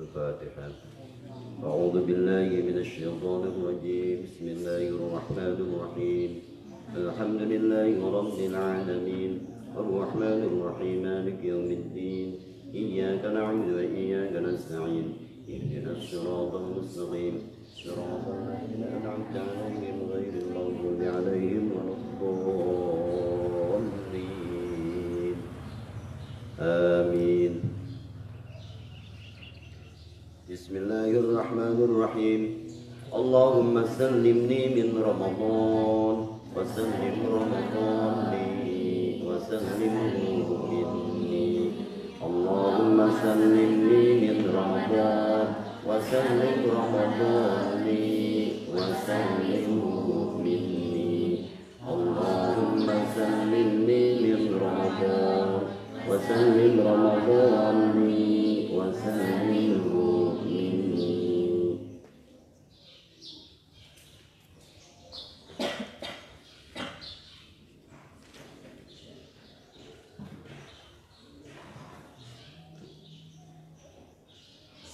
الفاتحة. أعوذ بالله من الشيطان الرجيم. بسم الله الرحمن الرحيم. الحمد لله رب العالمين الرحمن الرحيم مالك يوم الدين إياك نعبد وإياك نستعين اهدنا الصراط المستقيم صراط الذين أنعمت عليهم غير المغضوب عليهم ولا الضالين آمين. بسم الله الرحمن الرحيم. اللهم سلمني من رمضان وسلم رمضان لي وسلمه مني. اللهم سلمني من رمضان وسلم رمضان لي وسلمه مني. اللهم سلمني من رمضان وسلم رمضان لي وسلمه مني.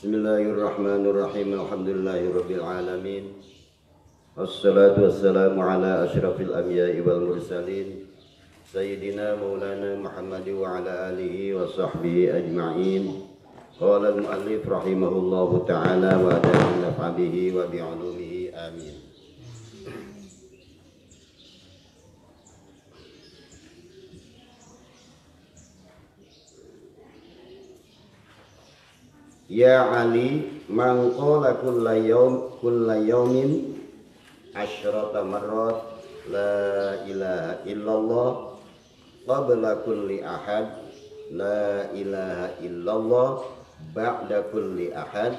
Bismillahirrahmanirrahim. Alhamdulillahirabbil alamin. Wassalatu wassalamu ala asyrafil anbiya'i wal mursalin sayyidina maulana Muhammad wa ala alihi wa sahbihi ajma'in. Qala al-muallif rahimahullahu ta'ala wa nafa'a bihi wa bi'ulumihi amin. Ya Ali, man qala kulla yawmin asyrata marrat la ilaha illallah qabla kulli ahad, la ilaha illallah ba'da kulli ahad,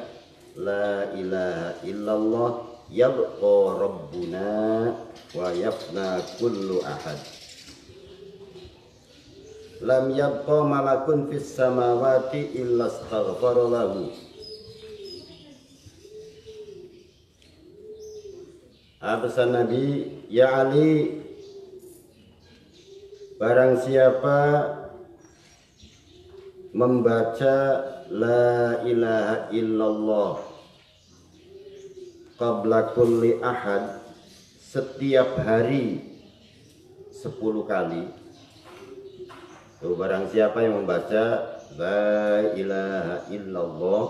la ilaha illallah yabqa rabbuna wa yafna kullu ahad. Lam yabqa malakun fis samawati illa astaghfara lahu. Pesan Nabi, ya Ali, barang siapa membaca la ilaha illallah qabla kulli ahad setiap hari 10 kali. Tuh, barang siapa yang membaca la ilaha illallah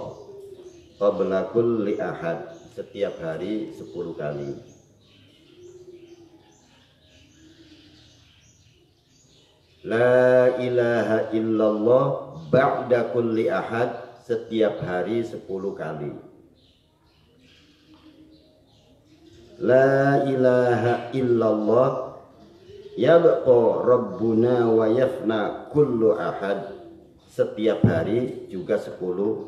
qabla kulli ahad setiap hari 10 kali. La ilaha illallah ba'da kulli ahad setiap hari 10 kali. La ilaha illallah yabqa rabbuna wa yafna kullu ahad setiap hari juga 10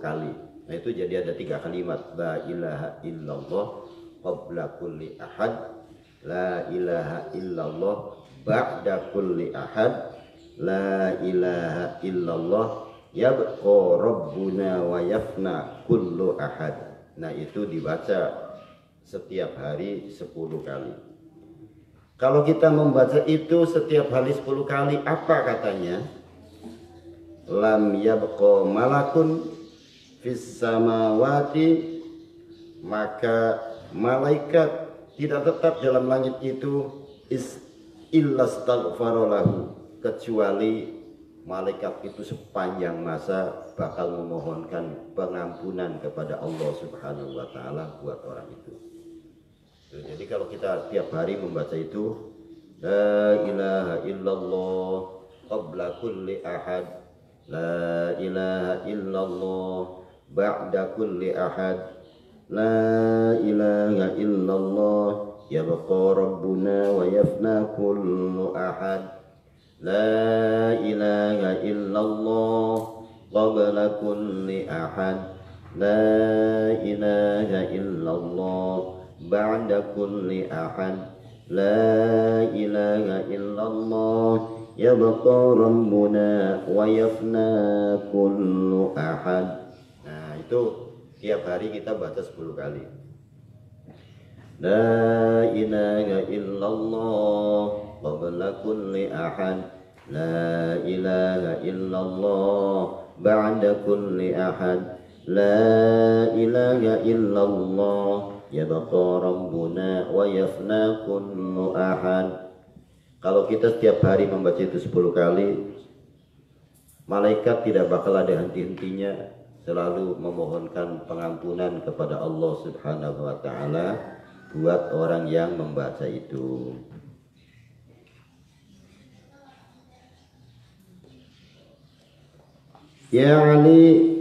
kali. Nah itu jadi ada 3 kalimat. La ilaha illallah qabla kulli ahad, la ilaha illallah ba'da kulli ahad, la ilaha illallah yabqa rabbuna wa yafna kullu ahad. Nah itu dibaca setiap hari 10 kali. Kalau kita membaca itu setiap hari 10 kali, apa katanya? Lam yabqa malakun fis samawati, maka malaikat tidak tetap dalam langit itu illa astaghfara lahu, kecuali malaikat itu sepanjang masa bakal memohonkan pengampunan kepada Allah Subhanahu wa taala buat orang itu. Jadi kalau kita tiap hari membaca itu la ilaha illallah qabla kulli ahad, la ilaha illallah ba'da kulli ahad, la ilaha illallah yabqa rabbuna wa yafna kullu ahad, la ilaha illallah qabla kulli ahad, la ilaha illallah ba'da kulli ahad, la ilaha illallah yabqa rabbuna wa yafna kullu ahad. Nah itu tiap hari kita baca 10 kali. La ilaha illallah qabla kulli ahad, la ilaha illallah ba'da kulli ahad, La ilaha illallah yabqa rabbuna wa yafna kullu ahad. Kalau kita setiap hari membaca itu 10 kali, malaikat tidak bakal ada henti-hentinya selalu memohonkan pengampunan kepada Allah Subhanahu wa taala buat orang yang membaca itu. Ya Ali,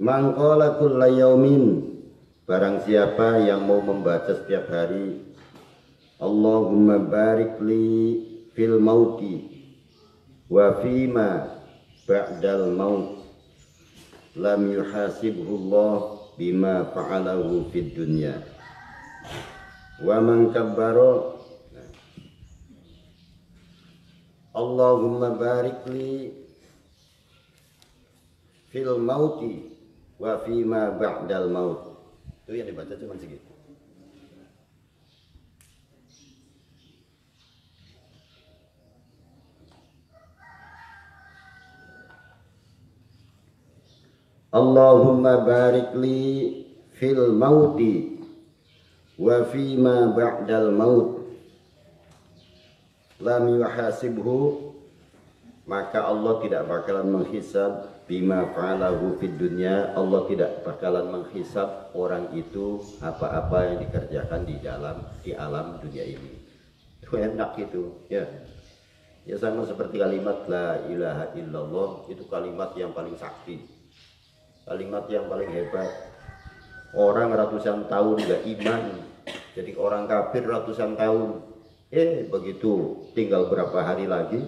man qala kulla yaumin, barang siapa yang mau membaca setiap hari, Allahumma barik li fil mauti wa fima ba'dal maut, lam yuhasibhullah bima fa'alahu fid dunya. Wa man kabbara, Allahumma barik li fil mauti wa fima ba'dal maut. Itu yang dibaca cuma segitu. Allahumma barik li fil mauti wa fima ba'dal maut, lam yuhasibhu, maka Allah tidak bakalan menghisab bima fa'alahu fid dunya, Allah tidak bakalan menghisab orang itu apa-apa yang dikerjakan di alam dunia ini. Itu enak itu, ya. Ya sama seperti kalimat la ilaha illallah, itu kalimat yang paling sakti, kalimat yang paling hebat. Orang ratusan tahun gak iman, jadi orang kafir ratusan tahun. Begitu tinggal berapa hari lagi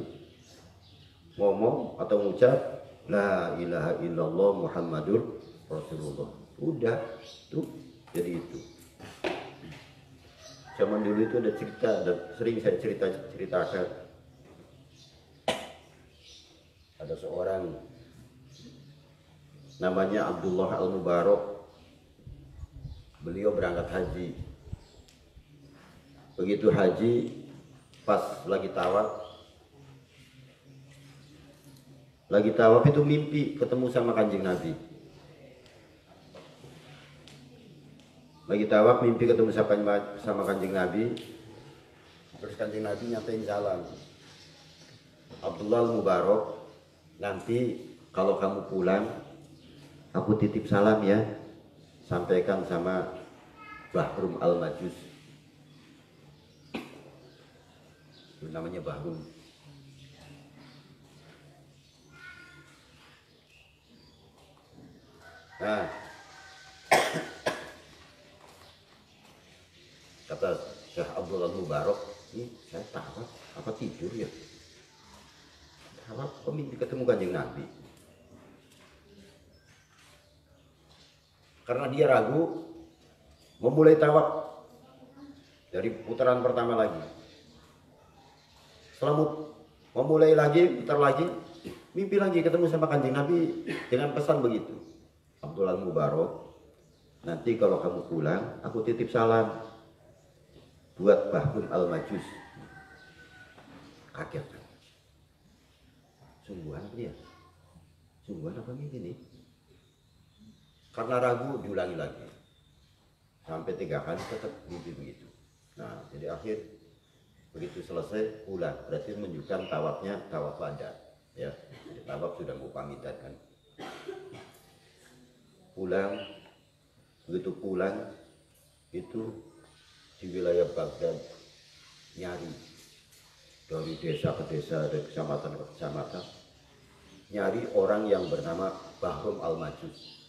ngomong atau ngucap la ilaha illallah Muhammadur Rasulullah, udah tuh jadi itu. Zaman dulu itu ada cerita, dan sering saya ceritakan. Ada seorang namanya Abdullah Al-Mubarak. Beliau berangkat haji. Begitu haji, pas lagi tawaf itu mimpi ketemu sama Kanjeng Nabi. Lagi tawaf mimpi ketemu sama Kanjeng Nabi. Terus Kanjeng Nabi nyatain salam. Abdullah Al-Mubarak, nanti kalau kamu pulang, aku titip salam ya, sampaikan sama Bahrum Al-Majus. Itu namanya Bahrum. Nah, kata Syekh Abdullah Mubarak, ini saya tawaf apa tidur ya? Tawaf kok mimpi ketemu Kanjeng Nabi. Karena dia ragu, memulai tawaf dari putaran pertama lagi. Setelah memulai lagi, putar lagi, mimpi lagi ketemu sama Kanjeng Nabi dengan pesan begitu. Abdullah Mubarak, nanti kalau kamu pulang, aku titip salam buat Bahrum Al-Majus. Kaget. Sungguhan apa dia? Sungguhan apa mimpi nih? Karena ragu, diulangi lagi. Sampai 3 kali tetap mimpi begitu. Nah, jadi akhir begitu selesai pulang. Berarti menunjukkan tawafnya tawaf wada. Ya, tawaf sudah mau pamitan kan. Pulang, begitu pulang itu di wilayah Baghdad nyari dari desa ke desa, dari kecamatan ke kecamatan, nyari orang yang bernama Bahrum Al-Majus.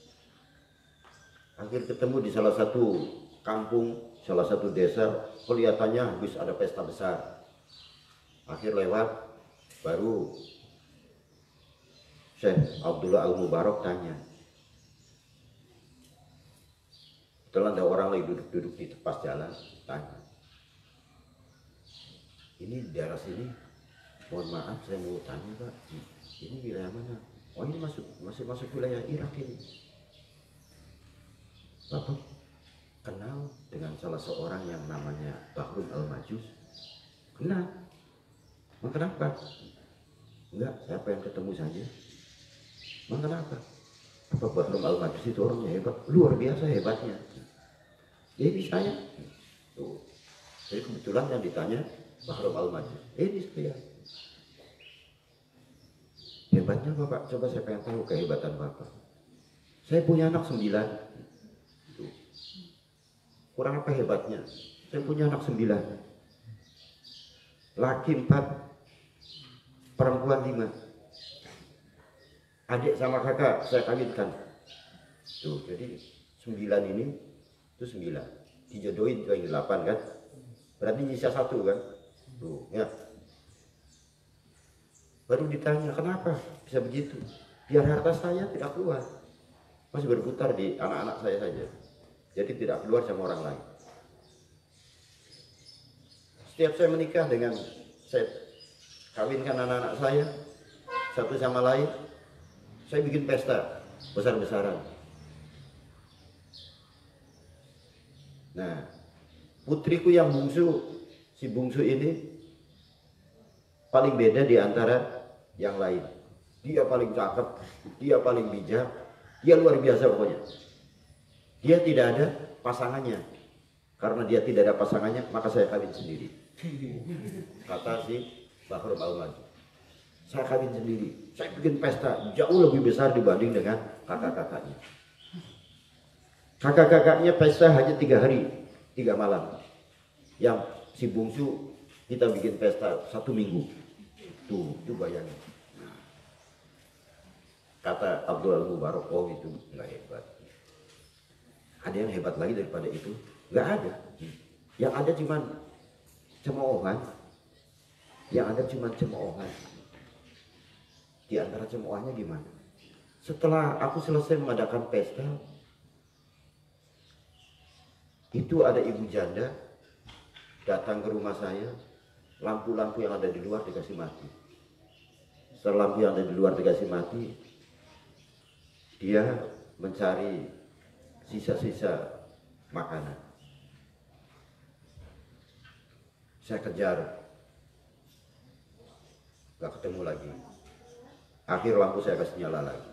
Akhir ketemu di salah satu kampung, salah satu desa, kelihatannya habis ada pesta besar. Akhir lewat, baru Syekh Abdullah Al-Mubarak tanya. Setelah ada orang lagi duduk-duduk di tepas jalan, tanya, ini daerah sini, mohon maaf saya mau tanya Pak, ini wilayah mana? Oh ini masih masuk wilayah Irak ini. Bapak kenal dengan salah seorang yang namanya Bahrum Al-Majus? Kenal. Emang kenapa? Enggak, saya pengen ketemu saja. Emang kenapa? Apa Bahrum Al-Majus itu orangnya hebat, luar biasa hebatnya. Ini saya. Tuh. Jadi kebetulan yang ditanya Bahrum Al-Majus. Ini saya. Hebatnya Bapak, coba saya pengen tahu kehebatan Bapak. Saya punya anak 9. Tuh. Kurang apa hebatnya? Saya punya anak 9. Laki 4, perempuan 5. Adik sama kakak saya kawinkan. Tuh, jadi 9 ini itu 9. Dijodohin juga yang 8 kan? Berarti nyisa 1 kan? Tuh, ya. Baru ditanya, kenapa bisa begitu? Biar harta saya tidak keluar. Masih berputar di anak-anak saya saja. Jadi tidak keluar sama orang lain. Setiap saya menikah dengan saya kawinkan anak-anak saya satu sama lain, saya bikin pesta besar-besaran. Nah, putriku yang bungsu, si bungsu ini paling beda di antara yang lain. Dia paling cakep, dia paling bijak, dia luar biasa pokoknya. Dia tidak ada pasangannya. Karena dia tidak ada pasangannya, maka saya kawin sendiri. Kata si Bahrum Al-Majus. Saya kawin sendiri. Saya bikin pesta jauh lebih besar dibanding dengan kakak-kakaknya. Kakak-kakaknya pesta hanya 3 hari, 3 malam. Yang si bungsu kita bikin pesta 1 minggu. Tuh, itu bayangin. Kata Abdul Al-Mubarak, oh itu nggak hebat. Ada yang hebat lagi daripada itu? Nggak ada. Yang ada cuman cemoohan. Yang ada cuman cemoohan. Di antara cemoohannya gimana? Setelah aku selesai mengadakan pesta, itu ada ibu janda datang ke rumah saya. Lampu-lampu yang ada di luar dikasih mati. Setelah lampu yang ada di luar dikasih mati, dia mencari sisa-sisa makanan. Saya kejar, gak ketemu lagi. Akhir lampu saya kasih nyala lagi.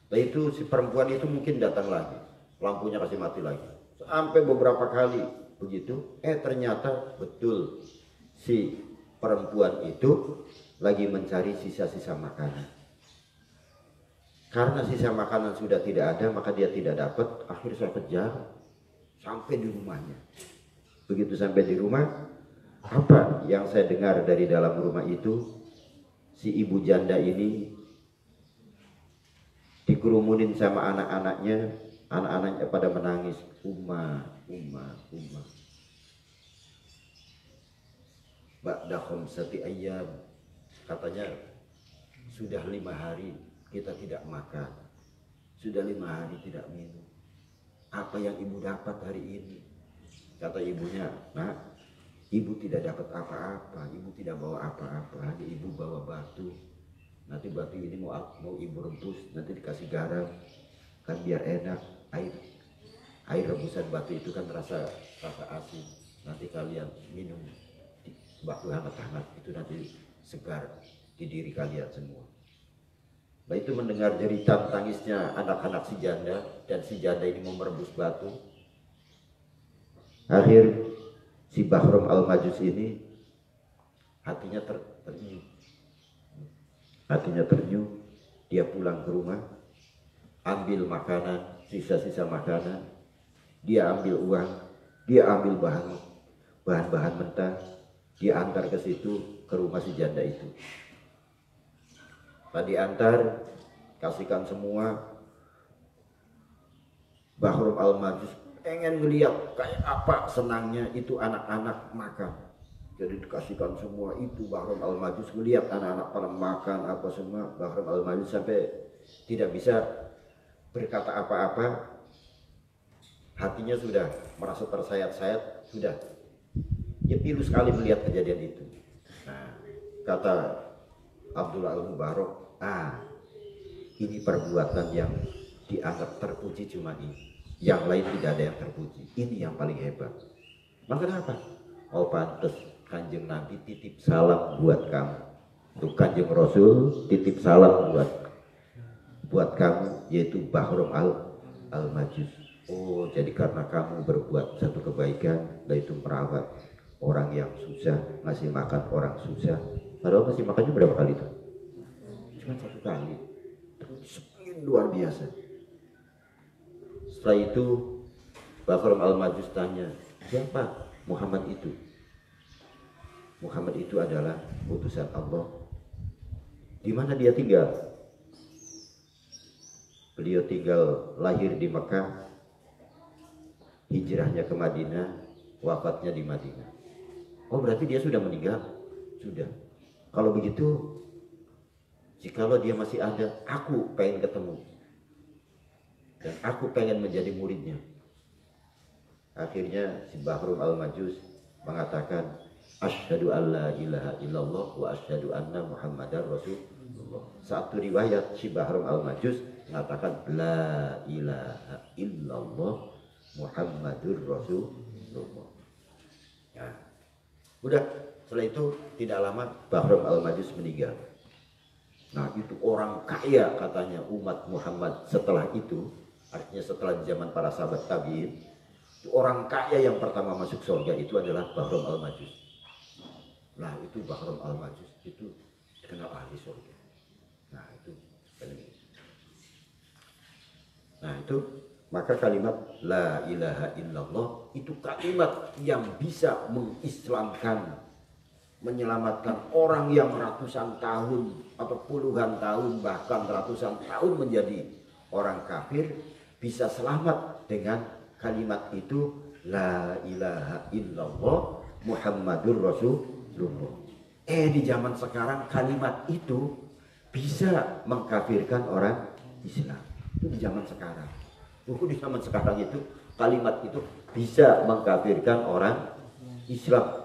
Nah itu si perempuan itu mungkin datang lagi, lampunya kasih mati lagi. Sampai beberapa kali begitu, ternyata betul si perempuan itu lagi mencari sisa-sisa makanan. Karena sisa makanan sudah tidak ada, maka dia tidak dapat. Akhirnya saya kejar sampai di rumahnya. Begitu sampai di rumah, apa yang saya dengar dari dalam rumah itu, si ibu janda ini dikerumunin sama anak-anaknya. Anak-anaknya pada menangis, Umma. Ba'da khamsati ayyam, katanya sudah 5 hari kita tidak makan, sudah 5 hari tidak minum. Apa yang ibu dapat hari ini? Kata ibunya, nak, ibu tidak dapat apa-apa, ibu tidak bawa apa-apa, hanya ibu bawa batu. Nanti batu ini mau ibu rebus, nanti dikasih garam, kan biar enak. Air rebusan batu itu kan rasa asin. Nanti kalian minum waktu hangat-hangat, itu nanti segar di diri kalian semua. Nah itu mendengar jeritan tangisnya anak-anak si janda, dan si janda ini mau merebus batu. Akhir si Bahrum Al-Majus ini hatinya ternyuh. Hatinya ternyuh, dia pulang ke rumah, ambil makanan, sisa-sisa makanan, dia ambil uang, dia ambil bahan-bahan mentah, dia antar ke situ, ke rumah si janda itu. Tadi antar, kasihkan semua. Bahrum Al-Majus pengen melihat kayak apa senangnya itu anak-anak makan. Jadi dikasihkan semua itu. Bahrum Al-Majus melihat anak-anak pada makan apa semua. Bahrum Al-Majus sampai tidak bisa berkata apa-apa. Hatinya sudah merasa tersayat-sayat, sudah. Dia pilu sekali melihat kejadian itu. Nah, kata Abdullah Al-Mubarak, ini perbuatan yang dianggap terpuji cuma ini. Yang lain tidak ada yang terpuji. Ini yang paling hebat. Maka kenapa? Oh pantes Kanjeng Nabi titip salam buat kamu. Tuh Kanjeng Rasul titip salam buat buat kamu, yaitu Bahrum al-Majus. Oh, jadi karena kamu berbuat satu kebaikan, yaitu merawat orang yang susah, ngasih makan orang susah. Padahal ngasih makannya berapa kali tuh? Cuma satu kali. Terus luar biasa. Setelah itu Bahrum al-Majus tanya, siapa Muhammad itu? Muhammad itu adalah utusan Allah. Di mana dia tinggal? Beliau tinggal lahir di Mekah, hijrahnya ke Madinah, wafatnya di Madinah. Oh, berarti dia sudah meninggal? Sudah. Kalau begitu, jikalau dia masih ada, aku pengen ketemu. Dan aku pengen menjadi muridnya. Akhirnya si Bahrum al-Majus mengatakan, asyhadu an la ilaha illallah wa asyhadu anna muhammadar rasulullah. Satu riwayat si Bahrum al-Majus mengatakan la ilaha illallah muhammadur rasulullah. Nah, udah, setelah itu tidak lama Bahrum al-Majus meninggal. Nah, itu orang kaya katanya umat Muhammad setelah itu, artinya setelah zaman para sahabat tabi'in, orang kaya yang pertama masuk surga itu adalah Bahrum al-Majus. Nah, itu Bahrum al-Majus itu dikenal ahli surga. Nah, itu maka kalimat la ilaha illallah itu kalimat yang bisa mengislamkan, menyelamatkan orang yang ratusan tahun atau puluhan tahun bahkan ratusan tahun menjadi orang kafir, bisa selamat dengan kalimat itu la ilaha illallah Muhammadur Rasulullah. Di zaman sekarang kalimat itu bisa mengkafirkan orang Islam. Itu di zaman sekarang. Di zaman sekarang itu kalimat itu bisa mengkafirkan orang Islam.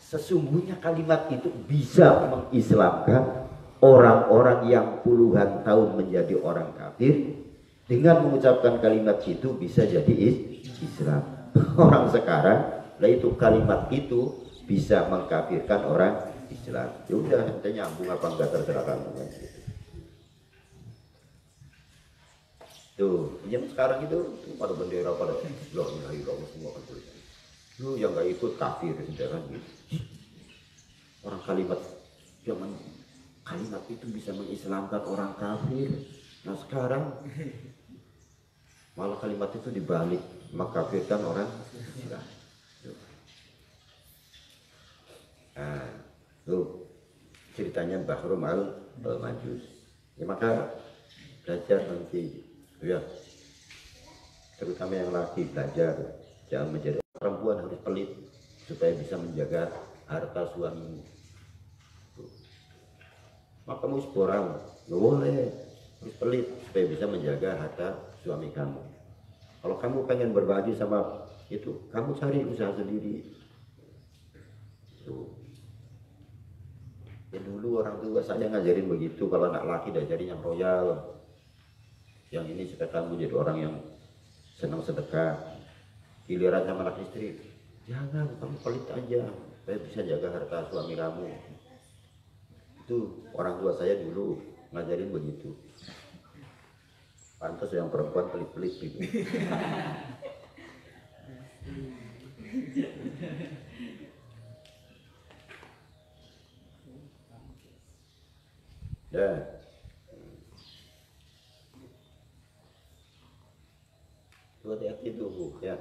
Sesungguhnya kalimat itu bisa mengislamkan orang-orang yang puluhan tahun menjadi orang kafir. Dengan mengucapkan kalimat itu bisa jadi Islam. Orang sekarang, lah itu kalimat itu bisa mengkafirkan orang Islam. Ya udah, nanti nyambung apa enggak terserah kamu. Tuh, yang sekarang itu pada bendera pada la ilaha illallah semua kan tulisan. Lu yang enggak ikut kafir sudah kan gitu. Orang kalimat itu bisa mengislamkan orang kafir. Nah, sekarang malah kalimat itu dibalik, mengkafirkan orang Islam. Nah, tuh ceritanya Bahrum al-Majus. Ya, maka belajar nanti, ya, terutama yang laki belajar, jangan menjadi perempuan harus pelit supaya bisa menjaga harta suamimu. Maka kamu seorang nggak boleh harus pelit supaya bisa menjaga harta suami kamu. Kalau kamu pengen berbagi sama itu, kamu cari usaha sendiri. Tuh. Ya dulu orang tua saya ngajarin begitu, kalau anak laki diajarin yang royal. Yang ini supaya kamu jadi orang yang senang sedekah. Giliran sama anak istri, jangan, kamu pelit aja supaya bisa jaga harta suami kamu. Itu orang tua saya dulu ngajarin begitu. Pantas yang perempuan pelit-pelit gitu. Ya. Itu hati-hati dulu ya.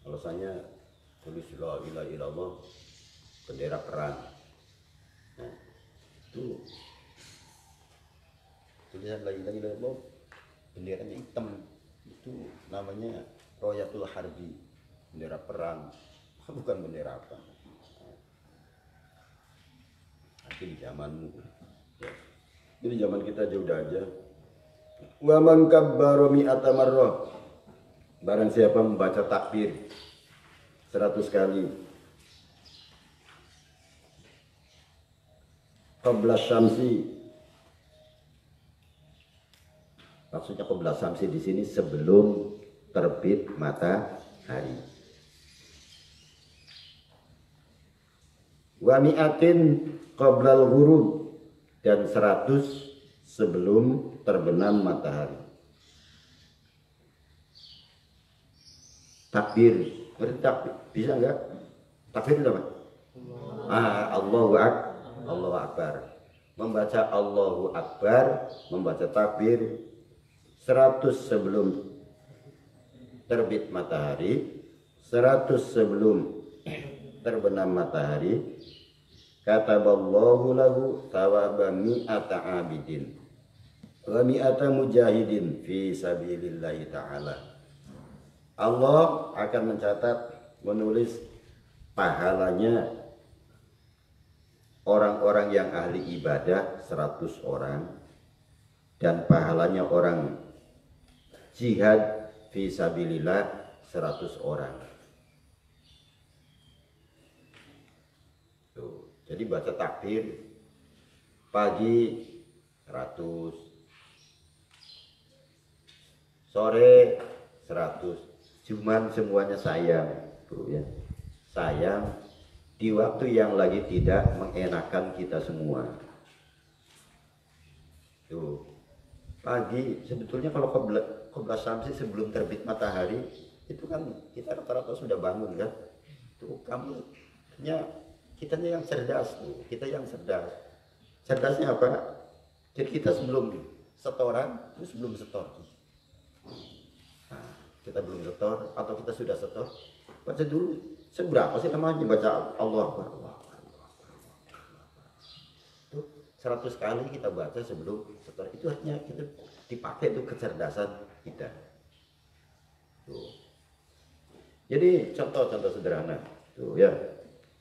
Alasannya tulis la ilaha illallah bendera perang. Nah, itu tulisan la ilaha illallah benderanya hitam, itu namanya Royatul Harbi, bendera perang, bukan bendera apa. Nanti di zamanmu ya. Jadi zaman kita aja udah aja. Wa man kabbara mi'ata marrah, barang siapa membaca takbir 100 kali qabla syamsi, maksudnya qabla syamsi di sini sebelum terbit matahari. Wa mi'atin qablal ghurub, dan 100 sebelum terbenam matahari. Takbir, takbir bisa enggak? Takbir itu apa? Allahu Akbar. Membaca Allahu Akbar, membaca takbir 100 sebelum terbit matahari, 100 sebelum terbenam matahari. Kataballahu lahu thawaba mi'ata abidin wa mi'ata mujahidin fi sabilillahi ta'ala. Allah akan mencatat, menulis pahalanya orang-orang yang ahli ibadah 100 orang dan pahalanya orang jihad fi sabilillah 100 orang. Tuh. Jadi baca takbir pagi 100, sore 100. Cuman semuanya sayang, bro ya. Sayang di waktu yang lagi tidak mengenakan kita semua. Tuh. Pagi sebetulnya kalau qobla syamsi sebelum terbit matahari itu kan kita rata-rata sudah bangun kan. Tuh kamu kitanya yang cerdas tuh, kita yang cerdas. Cerdasnya apa? Jadi kita sebelum setoran, itu sebelum setor. Nah, kita belum setor atau kita sudah setor, baca dulu seberapa sih namanya baca Allah Akbar. Tuh 100 kali kita baca sebelum setor. Itu artinya kita dipakai itu kecerdasan kita. Tuh. Jadi contoh-contoh sederhana. Tuh ya.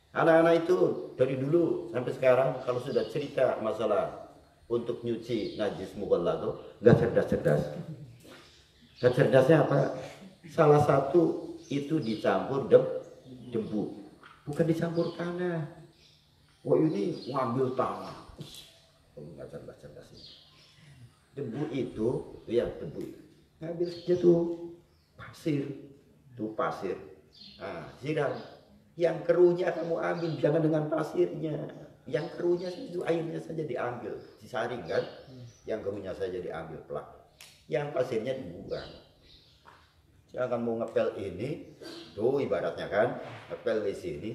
Anak-anak itu dari dulu sampai sekarang kalau sudah cerita masalah untuk nyuci najis mughalladh nggak cerdas-cerdas. Nggak cerdasnya apa? Salah satu itu dicampur debu, bukan dicampur tanah. Oh ini ngambil tanah. Nggak cerdas-cerdas. Debu itu, ya debu itu. Ngambil saja tuh pasir. Nah, siram. Yang keruhnya kamu ambil, jangan dengan pasirnya. Yang keruhnya itu airnya saja diambil, disaring kan. Yang keruhnya saja diambil pelak. Yang pasirnya dibuang. Jangan mau ngepel ini, tuh ibaratnya kan, ngepel di sini.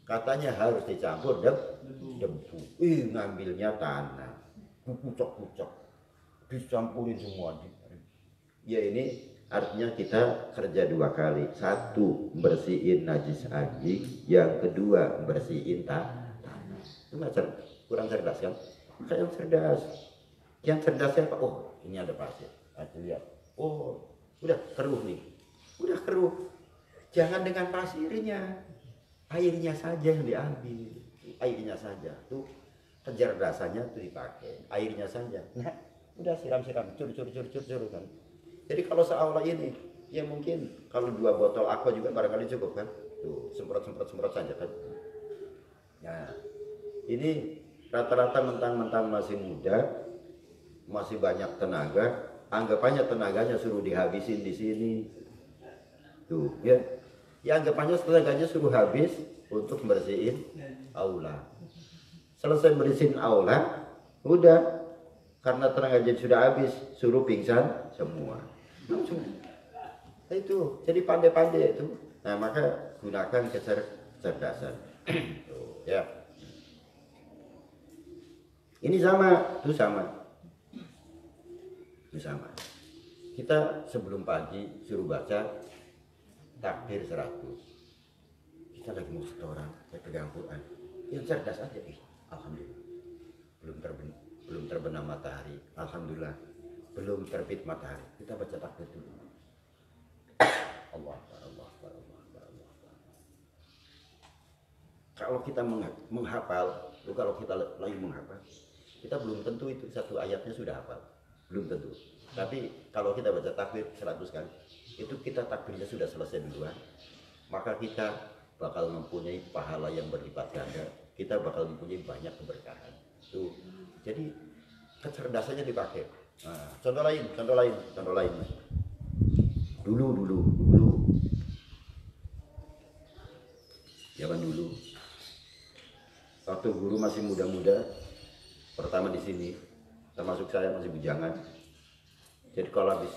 Katanya harus dicampur debu. Ngambilnya tanah, kucok-kucok, dicampurin semua. Ya ini artinya kita kerja 2 kali. 1 bersihin najis anjing, yang kedua bersihin tanah. Itu kurang cerdas kan? Maka yang cerdas. Yang cerdasnya apa? Oh ini ada pasir. Lihat. Oh udah keruh nih. Udah keruh. Jangan dengan pasirnya. Airnya saja yang diambil. Airnya saja. Tuh kecerdasannya tuh dipakai. Airnya saja. Nah udah siram-siram. Cur kan. Jadi kalau seaula ini, ya mungkin kalau 2 botol aqua juga barangkali cukup kan. Tuh, semprot saja kan. Nah, ini rata-rata mentang-mentang masih muda, masih banyak tenaga, anggapannya tenaganya suruh dihabisin di sini. Tuh, ya. Ya anggapannya tenaganya suruh habis untuk bersihin aula. Selesai bersihin aula, udah. Karena tenaganya sudah habis, suruh pingsan semua. Itu jadi pandai-pandai itu. Nah maka gunakan kecerdasan. Tuh, ya. Ini sama, itu sama. Kita sebelum pagi suruh baca takbir 100. Kita lagi mau setoran, saya pegang Quran. Yang cerdas aja, alhamdulillah. Belum terbenam matahari, alhamdulillah. Belum terbit matahari, kita baca takbir dulu. Allah Akbar. Kalau kita menghafal, kalau kita lagi menghafal, kita belum tentu itu satu ayatnya sudah hafal, belum tentu. Tapi kalau kita baca takbir 100 kali, itu kita takbirnya sudah selesai duluan, maka kita bakal mempunyai pahala yang berlipat ganda. Kita bakal mempunyai banyak keberkahan. Tuh, jadi kecerdasannya dipakai. Nah, contoh lain. Dulu. Zaman dulu. Waktu guru masih muda-muda, pertama di sini, termasuk saya masih bujangan. Jadi kalau habis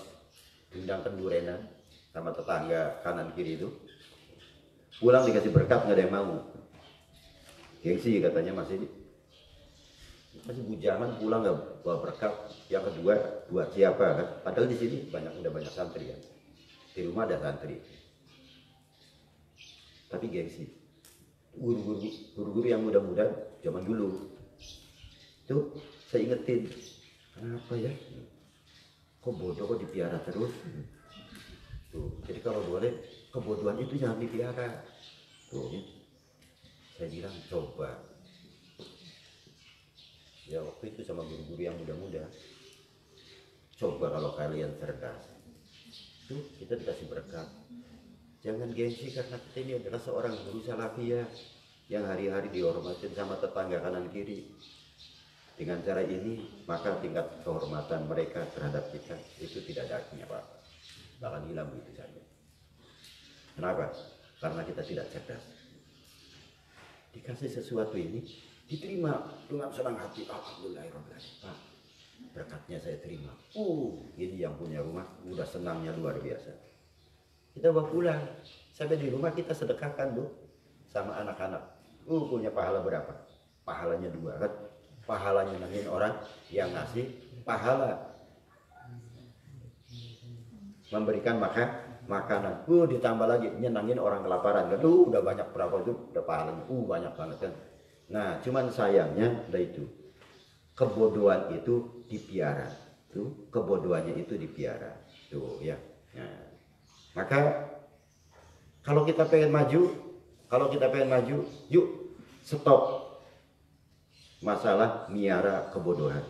diundangkan durenan sama tetangga kanan kiri itu, pulang dikasih berkat nggak ada yang mau. Gengsi katanya masih bujangan, pulang nggak bawa berkat. Yang kedua buat siapa kan? Padahal di sini udah banyak santri kan. Di rumah ada santri. Tapi gengsi. Guru-guru yang muda-muda zaman dulu tuh saya ingetin, kenapa ya? Kok bodoh kok dipiara terus? Tuh, jadi kalau boleh kebodohan itu jangan dipiara. Tuh, saya bilang coba. Ya waktu itu sama guru-guru yang muda-muda, coba kalau kalian cerdas, tuh kita dikasih berkat. Jangan gengsi karena kita ini adalah seorang guru salafiyah yang hari-hari dihormatin sama tetangga kanan kiri. Dengan cara ini maka tingkat kehormatan mereka terhadap kita itu tidak ada artinya Pak, bahkan hilang begitu saja. Kenapa? Karena kita tidak cerdas. Dikasih sesuatu ini diterima dengan senang hati. Alhamdulillahirobbilalamin. Pak, berkatnya saya terima. Ini yang punya rumah udah senangnya luar biasa. Kita bawa pulang sampai di rumah kita sedekahkan tuh sama anak-anak. Punya pahala berapa? Pahalanya 2 kan? Pahala nyenengin orang yang ngasih, pahala memberikan makanan. Ditambah lagi nyenengin orang kelaparan kan? Udah banyak berapa itu? Udah pahalanya. Banyak banget kan? Nah, cuman sayangnya udah itu. Kebodohan itu dipiara. Tuh, kebodohannya itu dipiara. Tuh ya. Nah, maka kalau kita pengen maju, yuk stop masalah miara kebodohan.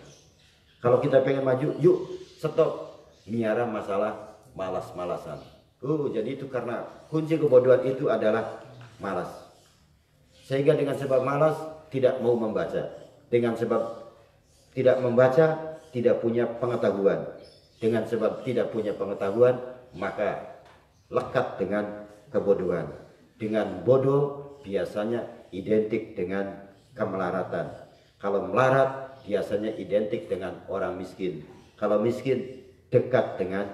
Kalau kita pengen maju, yuk stop miara masalah malas-malasan. Jadi itu karena kunci kebodohan itu adalah malas. Sehingga dengan sebab malas tidak mau membaca. Dengan sebab tidak membaca tidak punya pengetahuan. Dengan sebab tidak punya pengetahuan maka lekat dengan kebodohan. Dengan bodoh biasanya identik dengan kemelaratan. Kalau melarat biasanya identik dengan orang miskin. Kalau miskin dekat dengan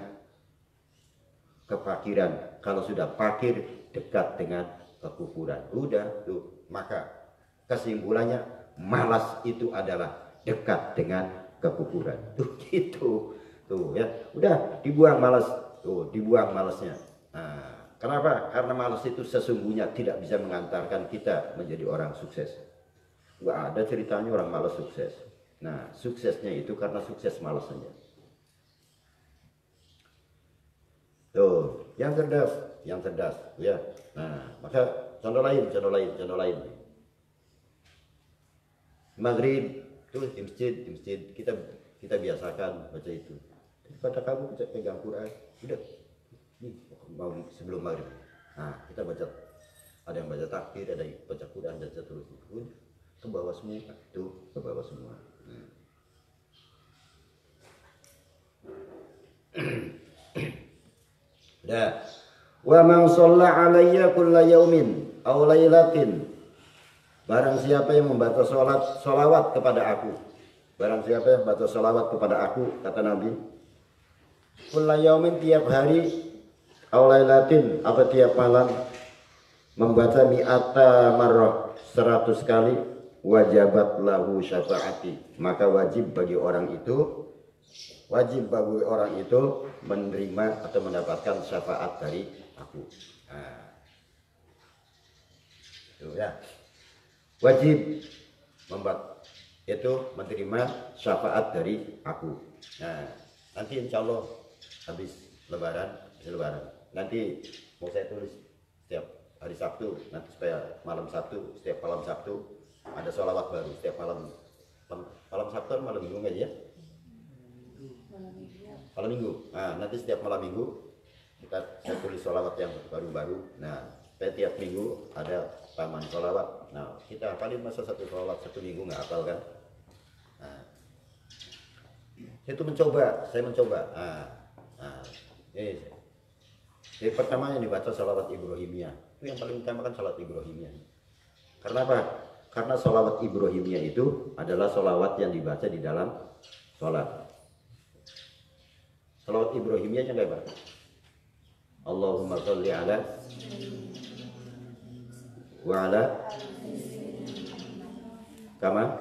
kefakiran. Kalau sudah fakir dekat dengan kekufuran. Udah tuh. Maka kesimpulannya malas itu adalah dekat dengan kekufuran. Tuh gitu. Tuh ya. Udah dibuang malas. Tuh dibuang malasnya. Nah, kenapa? Karena malas itu sesungguhnya tidak bisa mengantarkan kita menjadi orang sukses. Nggak ada ceritanya orang malas sukses. Nah, suksesnya itu karena sukses malasnya. Tuh, yang cerdas, ya. Nah, maka contoh lain. Maghrib tuh di masjid kita biasakan baca itu. Daripada kamu pegang Quran, udah nih mau sebelum maghrib. Nah, kita baca, ada yang baca takbir, ada yang baca Quran dan seterusnya. Ke bawah semua, tuh ke bawah semua. Dah. Wa man shalla alayya kulla yaumin aw lailatin. Barang siapa yang membaca sholawat kepada aku. Barang siapa yang membaca sholawat kepada aku, kata Nabi, kulla yaumin tiap hari aw lailatin atau tiap malam membaca mi'ata marrah 100 kali wajabat lahu syafaati, maka wajib bagi orang itu menerima atau mendapatkan syafaat dari aku. Nah, itu ya, wajib menerima syafaat dari aku. Nah, nanti insya Allah habis lebaran nanti mau saya tulis setiap hari Sabtu, nanti supaya setiap malam Sabtu ada sholawat baru setiap malam Sabtu, malam Minggu aja ya? Malam Minggu. Nah, nanti setiap malam Minggu saya tulis sholawat yang baru-baru. Nah, tiap minggu ada taman sholawat. Nah, kita hafalin masa satu sholawat 1 minggu nggak hafal kan? Nah, saya mencoba. Jadi pertama yang dibaca sholawat Ibrahimiyah. Itu yang paling utama kan sholawat Ibrahimiyah. Karena apa? Karena sholawat Ibrahimiyah itu adalah sholawat yang dibaca di dalam sholat. Salawat Ibrahimiyah yang kayak apa? Allahumma sholli ala wa ala kama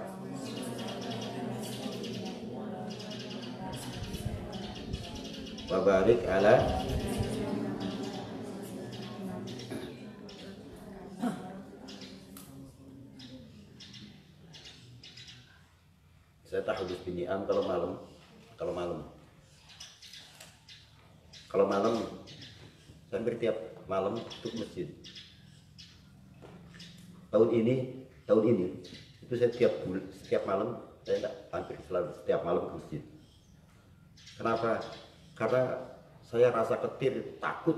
wa barik ala saya tahudus bini'am kalau malam saya hampir tiap malam untuk masjid. Tahun ini itu saya setiap malam saya hampir selalu setiap malam ke masjid. Kenapa? Karena saya rasa takut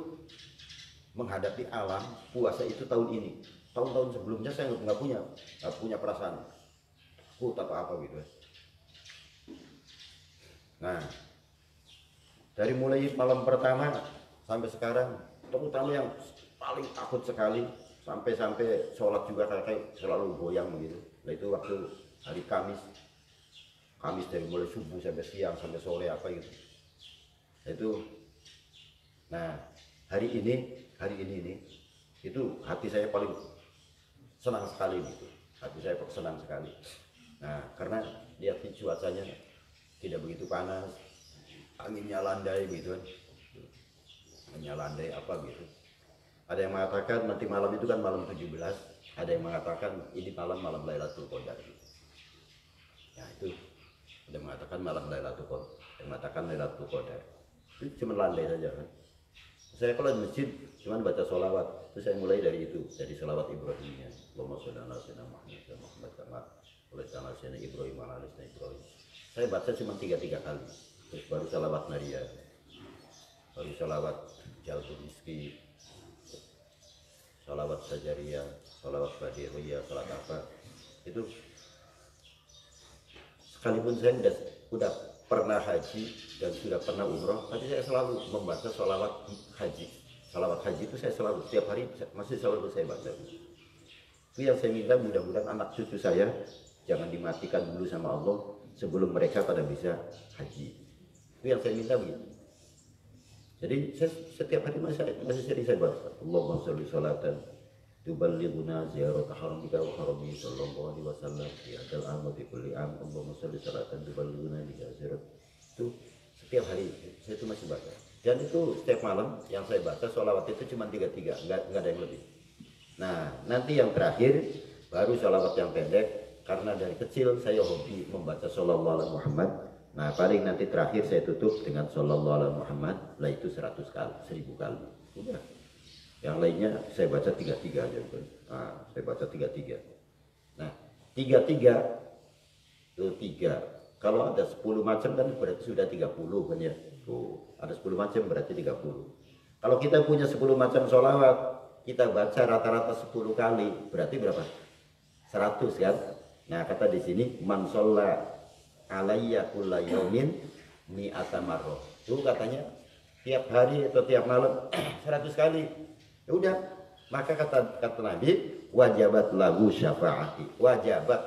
menghadapi alam puasa itu tahun ini. Tahun-tahun sebelumnya saya nggak punya perasaan takut apa gitu. Nah, dari mulai malam pertama sampai sekarang, terutama yang paling takut sekali sampai sholat juga kayak selalu goyang begitu. Nah itu waktu hari Kamis dari mulai subuh sampai siang sampai sore apa gitu. Nah hari ini itu hati saya paling senang sekali gitu. Hati saya senang sekali. Nah karena lihat cuacanya tidak begitu panas, anginnya landai gitu kan, landai apa gitu. Ada yang mengatakan nanti malam itu kan malam 17, ada yang mengatakan ini malam Lailatul Qadar. Ya itu, ada yang mengatakan malam Lailatul Qadar, yang mengatakan Lailatul Qadar. Itu cuma landai saja kan. Saya kalau di masjid cuma baca sholawat, itu saya mulai dari itu, dari sholawat Ibrahimnya. Allahumma sholli ala sayyidina Muhammad kama sholli ala sayyidina Ibrahim wa ala ali sayyidina Ibrahim. Saya baca cuma 3 kali. Terus baru sholawat Maria, baru sholawat Jalbul Rizki, sholawat Sajariyah, sholawat Badiriyah, sholat apa. Itu sekalipun saya udah pernah haji dan sudah pernah umroh, tapi saya selalu membaca sholawat haji. Sholawat haji itu saya selalu setiap hari masih selalu saya baca. Itu yang saya minta, mudah-mudahan anak cucu saya jangan dimatikan dulu sama Allah sebelum mereka pada bisa haji. Itu yang saya minta begitu. Jadi setiap hari masih sering saya baca Allahumma sholli sholatan tuballighuna ziyarat haramika wa harami sallallahu alaihi wasallam fi hadal am wa fi kulli am. Allahumma sholli sholatan tuballighuna ziyarat. Itu setiap hari saya itu masih baca. Dan itu setiap malam yang saya baca sholawat itu cuma 3, enggak ada yang lebih. Nah nanti yang terakhir baru sholawat yang pendek. Karena dari kecil saya hobi membaca shollallahu alaihi Muhammad. Nah paling nanti terakhir saya tutup dengan shollallahu alaihi Muhammad. Lah itu 100 kali, 1000 kali. Udah. Yang lainnya saya baca 3 aja. Nah, saya baca 3. Nah 3 itu 3. Kalau ada 10 macam kan berarti sudah 30 kan ya. Tuh, ada 10 macam berarti 30. Kalau kita punya 10 macam sholawat, kita baca rata-rata 10 kali, berarti berapa? 100 kan? Nah kata di sini man sholla alayya kulla yaumin mi'ata marrah. Itu katanya tiap hari atau tiap malam 100 kali. Ya udah, maka kata Nabi wajabat lagu syafaati.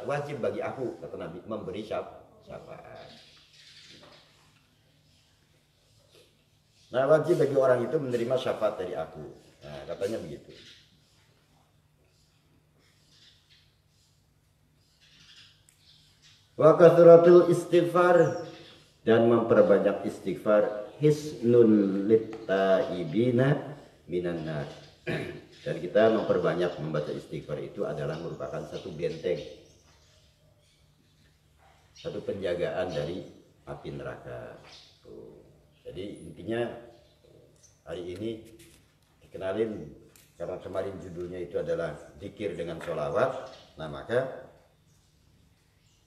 Wajib bagi aku kata Nabi memberi syafaat. Nah wajib bagi orang itu menerima syafaat dari aku. Nah katanya begitu. Wa kathratul istighfar, dan memperbanyak istighfar hisnul littaibina minan nar. Dan kita memperbanyak membaca istighfar itu adalah merupakan satu benteng, satu penjagaan dari api neraka. Jadi intinya hari ini dikenalin karena kemarin judulnya itu adalah zikir dengan sholawat. Nah maka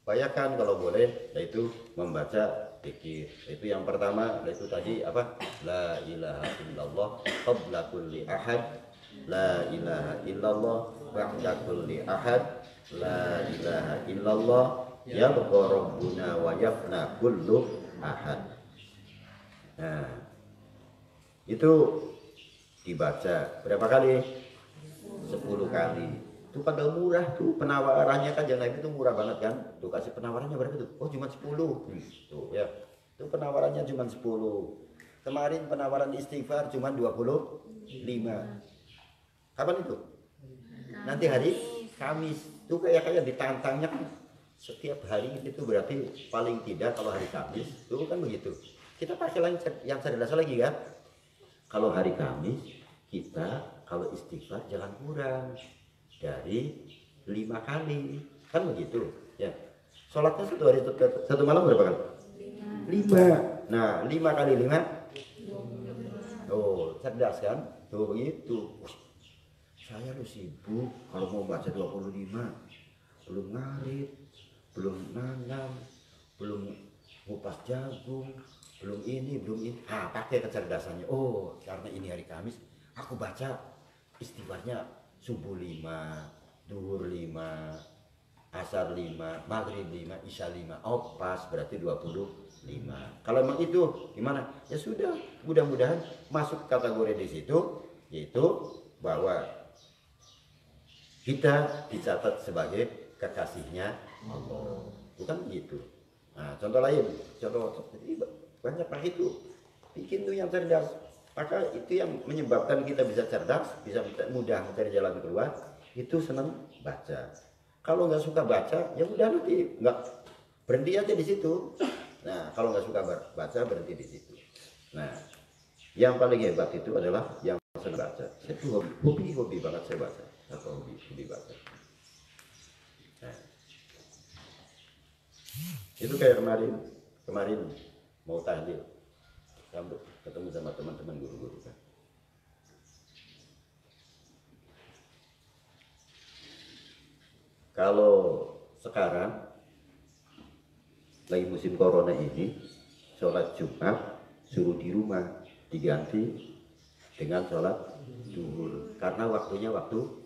bayangkan kalau boleh, yaitu membaca zikir. Itu yang pertama, yaitu tadi apa? La ilaha illallah qabla kulli ahad, la ilaha illallah ba'da kulli ahad, la ilaha illallah yabqa rabbuna wa yafna kullu ahad. Nah, itu dibaca berapa kali? 10 kali. Itu Tuh padahal murah tuh penawarannya kan Kanjeng Nabi itu murah banget kan. Tuh kasih penawarannya berapa tuh? Oh cuma 10. Tuh ya. Tuh penawarannya cuma 10. Kemarin penawaran istighfar cuma 25. Kapan itu? Nanti hari Kamis. Tuh kayak ditantangnya kan setiap hari itu berarti paling tidak kalau hari Kamis tuh kan begitu. Kita pakai yang cerdas lagi kan. Kalau hari Kamis kita kalau istighfar jangan kurang dari 5 kali kan begitu ya. Sholatnya satu hari satu malam berapa kali? 5. Nah 5 kali 5. Oh cerdas kan? Tuh begitu. Saya lu sibuk kalau mau baca 25 belum ngarit, belum nanam, belum ngupas jagung, belum ini. Pakai kecerdasannya. Oh, karena ini hari Kamis, aku baca istighfarnya subuh 5, duhur 5, asar 5, maghrib 5, isya 5. Oh, pas berarti 25. Kalau memang itu gimana? Ya sudah, mudah-mudahan masuk kategori di situ, yaitu bahwa kita dicatat sebagai kekasihnya Allah. Bukan begitu. Nah, contoh lain, banyak pak itu bikin tuh yang cerdas. Maka itu yang menyebabkan kita bisa cerdas, bisa mudah mencari jalan keluar. Itu senang baca. Kalau nggak suka baca, ya udah nanti nggak berhenti aja di situ. Nah, kalau nggak suka baca berhenti di situ. Nah, yang paling hebat itu adalah yang senang baca. Saya tuh hobi banget saya baca. Atau hobi baca. Nah, itu kayak kemarin mau tahlil, ketemu sama teman-teman guru-guru kan. Kalau sekarang lagi musim corona ini, sholat Jumat suruh di rumah diganti dengan sholat zuhur karena waktunya waktu.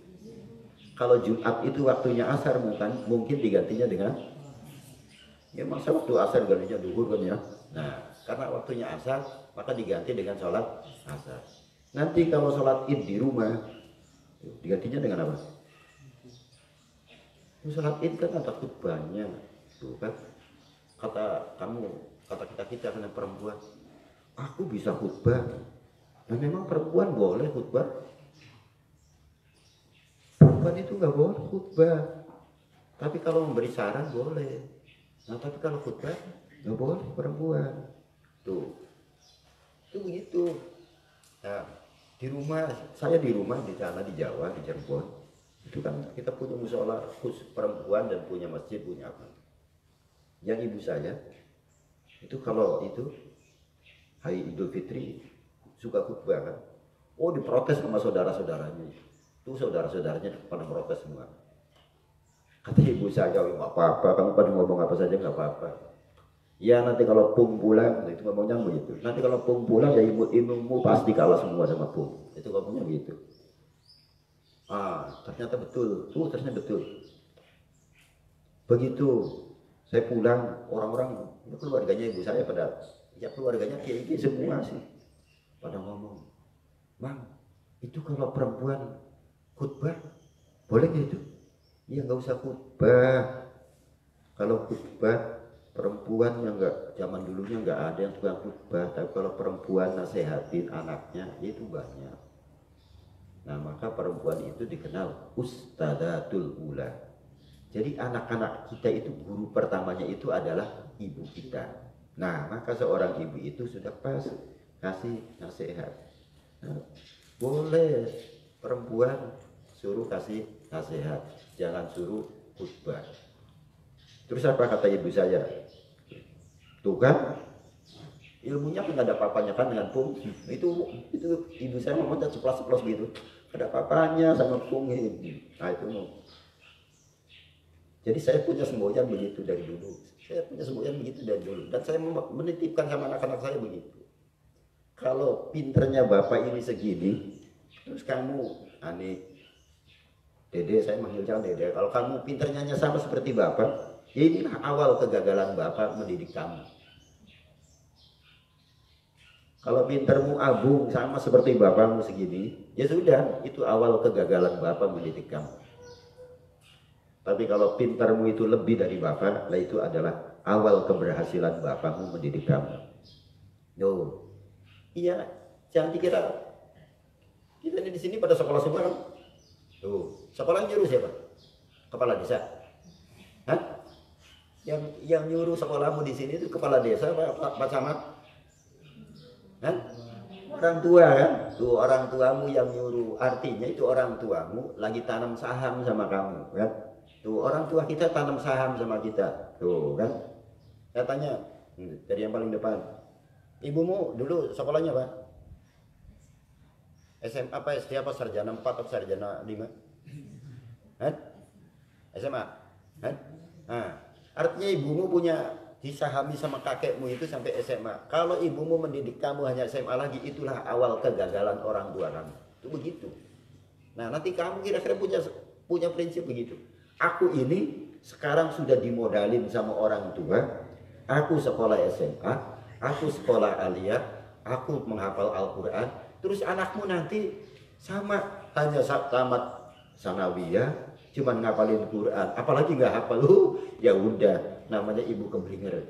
Kalau Jumat itu waktunya asar mungkin digantinya dengan ya masa waktu asar gantinya zuhur kan ya. Nah karena waktunya asar maka diganti dengan sholat asar. Nanti kalau sholat id di rumah digantinya dengan apa? Sholat id kan ada khutbahnya tuh kan. Kata kita karena perempuan, aku bisa khutbah. Nah memang perempuan boleh khutbah. Perempuan itu nggak boleh khutbah. Tapi kalau memberi saran boleh. Nah tapi kalau khutbah nggak boleh perempuan. Tuh, itu begitu. Nah di rumah, saya di rumah di sana di Jawa di Cirebon itu kan kita punya musola khusus perempuan dan punya masjid punya apa. Yang ibu saya itu kalau itu hari Idul Fitri suka khutbah kan. Oh diprotes sama saudara-saudaranya. Tuh saudara-saudaranya pada protes semua. Kata ibu saya, nggak apa-apa, kamu pada ngomong apa saja nggak apa-apa. Ya nanti kalau Pung pulang, itu ngomongnya begitu. Nanti kalau Pung pulang ya ilmumu pasti kalah semua sama Pung. Itu ngomongnya begitu. Ternyata betul. Ternyata betul. Begitu saya pulang, orang-orang keluarganya ibu saya pada, ya keluarganya kiai semua sih, pada ngomong, Bang, itu kalau perempuan khutbah boleh nggak itu? Ya nggak usah khutbah. Kalau khutbah perempuan yang nggak, zaman dulunya nggak ada yang tukang khutbah, tapi kalau perempuan nasehatin anaknya itu banyak. Nah maka perempuan itu dikenal Ustadatul Ula. Jadi anak-anak kita itu guru pertamanya itu adalah ibu kita. Nah maka seorang ibu itu sudah pas kasih nasihat. Nah, boleh perempuan suruh kasih nasihat, jangan suruh khutbah. Terus apa kata ibu saya? Tuh kan ilmunya kan ada papanya kan dengan Pung. Itu ibu saya ngomongnya ceplos-ceplos gitu. Ada papanya sama Pung ini. Nah itu. Jadi saya punya semboyan begitu dari dulu. Dan saya menitipkan sama anak-anak saya begitu. Kalau pinternya bapak ini segini, terus kamu, Dede, saya manggil jangan Dede. Kalau kamu pinternya sama seperti bapak, ya inilah awal kegagalan bapak mendidik kamu. Kalau pintermu abung sama seperti bapakmu segini, ya sudah, itu awal kegagalan bapak mendidik kamu. Tapi kalau pintarmu itu lebih dari bapak, lah itu adalah awal keberhasilan bapakmu mendidik kamu. Yo, iya, jangan dikira kita ini di sini pada sekolah semua kan. Tuh, sekolah nyuruh siapa? Kepala desa. Hah? Yang nyuruh sekolahmu di sini itu kepala desa Pak Camat? Hah? Orang tua kan? Tuh orang tuamu yang nyuruh. Artinya itu orang tuamu lagi tanam saham sama kamu kan? Tuh orang tua kita tanam saham sama kita. Tuh kan? Saya tanya dari yang paling depan. Ibumu dulu sekolahnya apa? SMA apa SD apa sarjana 4 atau sarjana 5? Hah? SMA? Hah? Nah, artinya ibumu punya disahami sama kakekmu itu sampai SMA. Kalau ibumu mendidik kamu hanya SMA lagi, itulah awal kegagalan orang tua kamu. Itu begitu. Nah, nanti kamu kira-kira punya prinsip begitu. Aku ini sekarang sudah dimodalin sama orang tua. Aku sekolah SMA, aku sekolah aliyah, aku menghafal Al-Quran. Terus anakmu nanti sama hanya tamat sanawiyah, cuman ngapalin Quran, apalagi nggak hafal, ya udah, namanya ibu keblinger.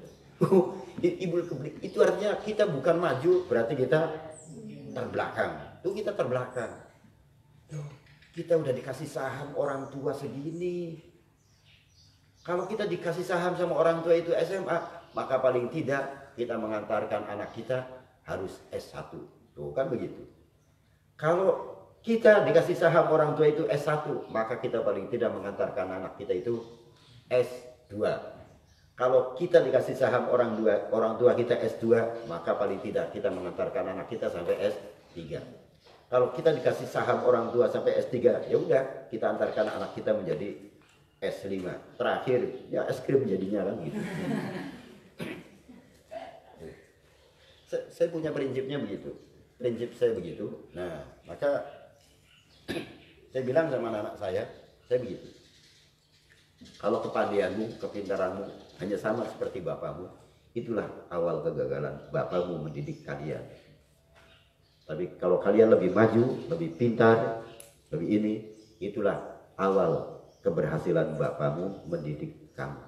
Ibu keblinger itu artinya kita bukan maju, berarti kita terbelakang. Tuh kita terbelakang. Kita udah dikasih saham orang tua segini. Kalau kita dikasih saham sama orang tua itu SMA, maka paling tidak kita mengantarkan anak kita harus S1. Tuh kan begitu. Kalau kita dikasih saham orang tua itu S1, maka kita paling tidak mengantarkan anak kita itu S2. Kalau kita dikasih saham orang tua kita S2, maka paling tidak kita mengantarkan anak kita sampai S3. Kalau kita dikasih saham orang tua sampai S3, ya udah kita antarkan anak kita menjadi S5. Terakhir ya es krim jadinya kan gitu. Saya punya prinsipnya begitu. Prinsip saya begitu. Nah, maka saya bilang sama anak saya begitu. Kalau kepandaianmu, kepintaranmu hanya sama seperti bapakmu, itulah awal kegagalan bapakmu mendidik kalian. Tapi kalau kalian lebih maju, lebih pintar, lebih ini, itulah awal keberhasilan bapakmu mendidik kamu.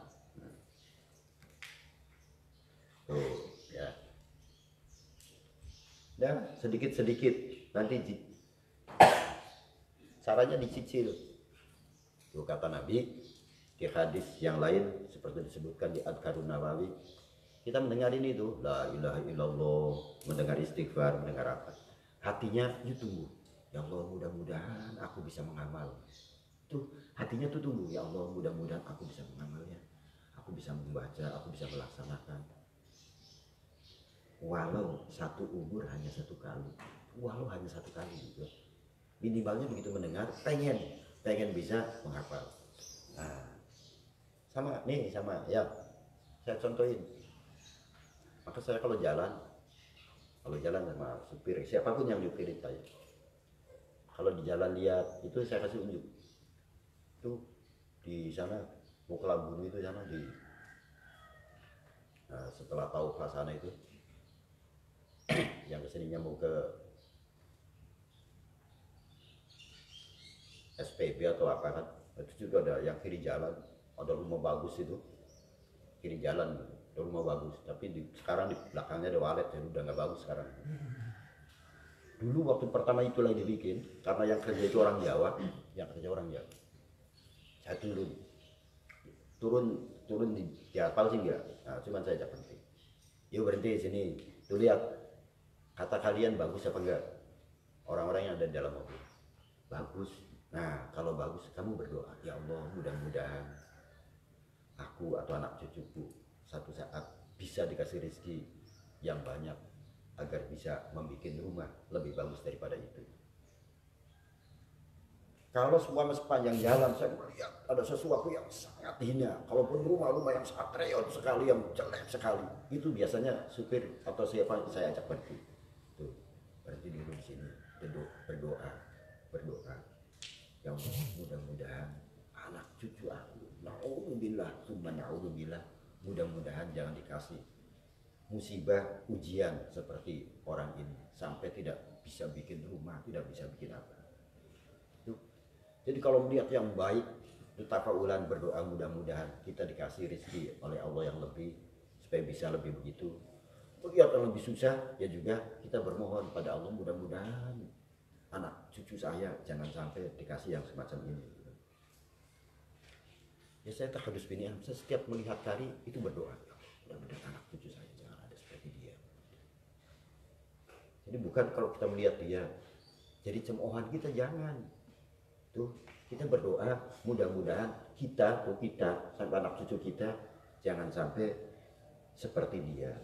Tuh, ya. Dan sedikit-sedikit nanti caranya dicicil. Itu kata Nabi di hadis yang lain seperti disebutkan di Adhkarun Nawawi. Kita mendengar ini tuh, la ilaha illallah, mendengar istighfar, mendengar apa. Hatinya itu tunggu. Ya Allah, mudah-mudahan aku bisa mengamal. Tuh, hatinya tuh tunggu. Ya Allah, mudah-mudahan aku bisa mengamalnya. Aku bisa membaca, aku bisa melaksanakan. Walau satu umur hanya satu kali, walau hanya satu kali juga, minimalnya begitu mendengar, pengen bisa menghafal. Nah, sama ya, saya contohin. Maka saya kalau jalan sama supir, siapapun yang nyupirin saya, kalau di jalan lihat itu saya kasih unjuk. Itu di sana mau ke Lambung itu sana setelah tahu sana itu. Yang kesininya mau ke SPB atau apa kan, itu juga ada yang kiri jalan, ada rumah bagus itu, kiri jalan ada rumah bagus, tapi sekarang di belakangnya ada walet, jadi udah nggak bagus sekarang. Dulu waktu pertama itu lagi dibikin, karena yang kerja itu orang Jawa, saya turun di aspal sih enggak, nah, cuman saya ajak berhenti, yuk berhenti di sini, tuh lihat. Kata kalian bagus apa enggak? Orang-orang yang ada di dalam mobil. Bagus. Nah, kalau bagus kamu berdoa, ya Allah, mudah-mudahan aku atau anak cucuku satu saat bisa dikasih rezeki yang banyak agar bisa membuat rumah lebih bagus daripada itu. Kalau semua sepanjang jalan saya melihat ada sesuatu yang sangat hina, kalaupun rumah-rumah yang sangat reot sekali, yang jelek sekali, itu biasanya supir atau siapa saya ajak berhenti. Tuh, berarti dulu di sini berdoa. Ya Allah, mudah-mudahan anak cucu aku, naudzubillah, mudah-mudahan jangan dikasih musibah, ujian seperti orang ini sampai tidak bisa bikin rumah, tidak bisa bikin apa. Tuh. Jadi kalau melihat yang baik, Itu tafaulan berdoa mudah-mudahan kita dikasih rezeki oleh Allah yang lebih supaya bisa lebih begitu. Lihat yang lebih susah ya juga kita bermohon pada Allah mudah-mudahan anak cucu saya jangan sampai dikasih yang semacam ini. Ya saya terhadus bini saya setiap melihat kari itu berdoa mudah-mudahan anak cucu saya jangan ada seperti dia. Jadi bukan kalau kita melihat dia jadi cemoohan kita jangan. Tuh kita berdoa mudah-mudahan kita sampai anak cucu kita jangan sampai seperti dia.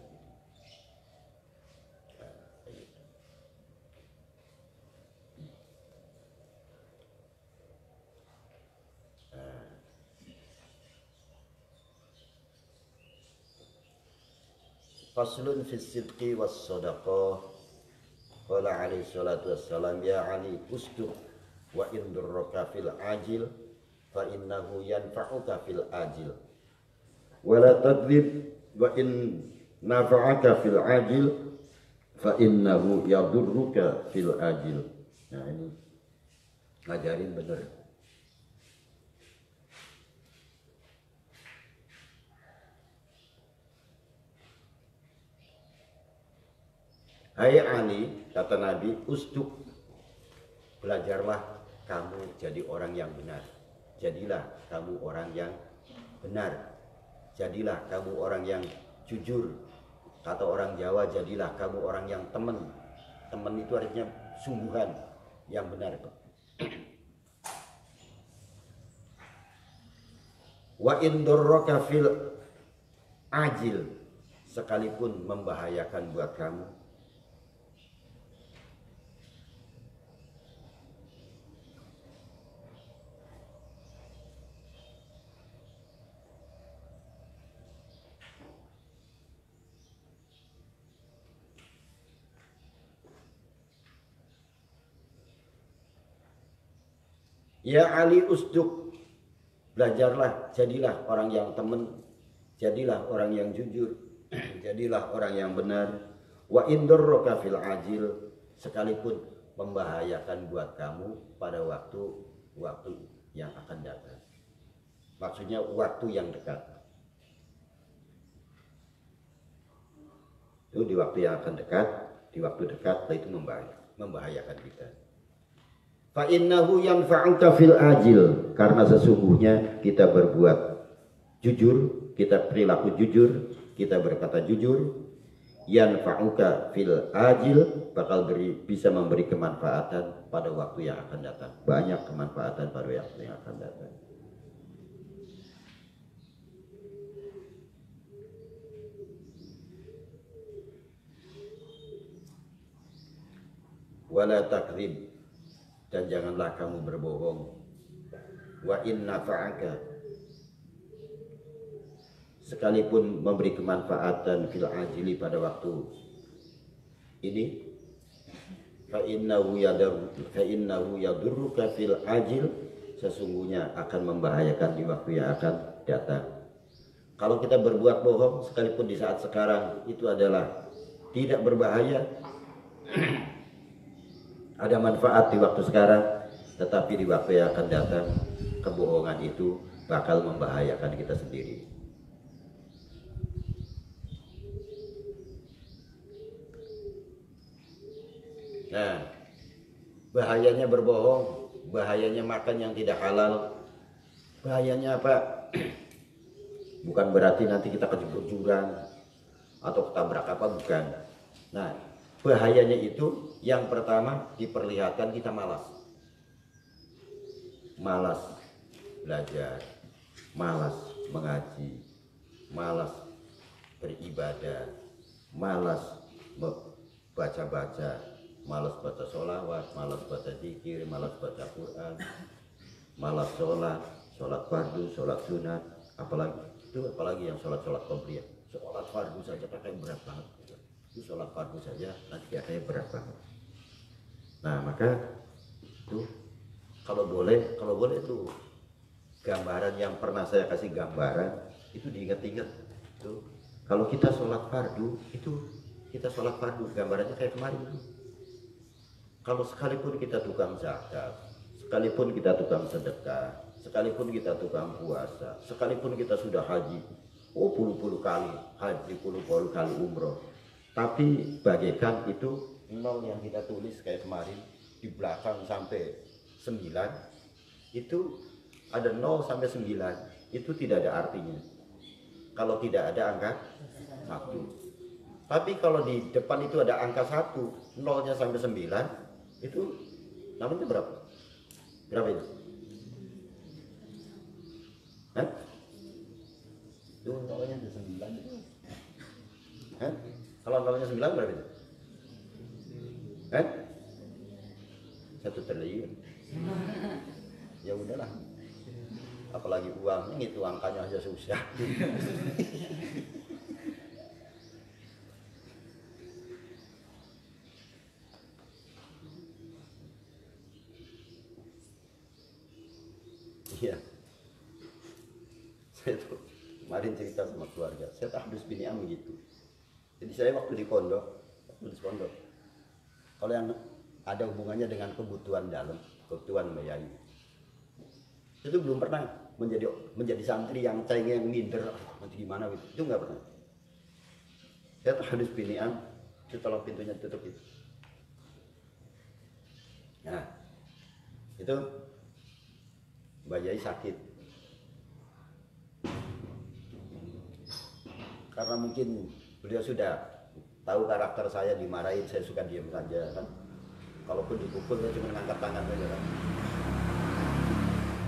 Faslun fi sidqi was sadaqah. Qala alaihi salatu wassalam ya Ali usduq wa in durraka fil ajil fa innahu yanfa'uka fil ajil wa la tadrib wa in nafa'aka fil ajil fa innahu yadurruka fil ajil. Nah ini ngajarin bener. Hai Ali, kata Nabi, usduk, belajarlah kamu jadi orang yang benar. Jadilah kamu orang yang benar. Jadilah kamu orang yang jujur. Kata orang Jawa, jadilah kamu orang yang teman. Teman itu artinya sungguhan yang benar. Wa in durraka fil ajil, sekalipun membahayakan buat kamu. Ya Ali usduk, belajarlah, jadilah orang yang teman, jadilah orang yang jujur, jadilah orang yang benar. Wa indurroka fil ajil, sekalipun membahayakan buat kamu pada waktu yang akan datang. Maksudnya waktu yang dekat. Itu di waktu yang akan dekat, di waktu dekat itu membahayakan kita. Fa innahu yanfa'uka fil ajil, karena sesungguhnya kita berbuat jujur, kita perilaku jujur, kita berkata jujur, yanfa'uka fil ajil, bakal bisa memberi kemanfaatan pada waktu yang akan datang. Banyak kemanfaatan pada waktu yang akan datang. Wala takdzib, dan janganlah kamu berbohong. Wa in nafa'aka, sekalipun memberi kemanfaatan fil ajili pada waktu ini, fa innahu yadurruka fil ajil, sesungguhnya akan membahayakan di waktu yang akan datang. Kalau kita berbuat bohong sekalipun di saat sekarang itu adalah tidak berbahaya, ada manfaat di waktu sekarang, tetapi di waktu yang akan datang kebohongan itu bakal membahayakan kita sendiri. Nah, bahayanya berbohong, bahayanya makan yang tidak halal. Bahayanya apa? Bukan berarti nanti kita kejebur jurang atau ketabrak apa, bukan. Nah, bahayanya itu yang pertama diperlihatkan kita malas. Malas belajar, malas mengaji, malas beribadah, malas baca-baca, malas baca sholawat, malas baca zikir, malas baca Quran, malas sholat fardu, sholat sunat, apalagi yang sholat qobliyah. Sholat fardu saja pakai berat banget. Itu sholat fardu saja nanti katanya berat banget. Nah maka itu kalau boleh itu gambaran yang pernah saya kasih gambaran itu diingat-ingat tuh. Kalau kita sholat fardu itu kita sholat fardu gambarannya kayak kemarin tuh. Kalau sekalipun kita tukang zakat, sekalipun kita tukang sedekah, sekalipun kita tukang puasa, sekalipun kita sudah haji, puluh-puluh kali haji, puluh-puluh kali umroh, tapi bagaikan itu nol yang kita tulis kayak kemarin di belakang sampai 9, itu ada 0 sampai 9, itu tidak ada artinya kalau tidak ada angka 1. Tapi kalau di depan itu ada angka 1, 0-nya sampai 9, itu namanya berapa? Berapa itu? Hah? Itu 0-nya 9 itu. Hah? Kalau 0-nya 9 berapa itu? Hah? 1 triliun. Ya udahlah. Apalagi uang, itu angkanya aja susah. Iya. Saya tuh kemarin cerita sama keluarga, saya tahdus biniam begitu. Jadi saya waktu di pondok, kalau yang ada hubungannya dengan kebutuhan dalam, kebutuhan Mbak, itu belum pernah menjadi santri yang cengeng, minder, nanti gimana gitu. Itu nggak pernah. Saya tahdus biniam, itu tolong pintunya tutup itu. Nah, itu Mbak Yai sakit. Karena mungkin beliau sudah tahu karakter saya, dimarahin saya suka diam saja kan. Kalaupun dipukul saya cuma ngangkat tangan saja kan.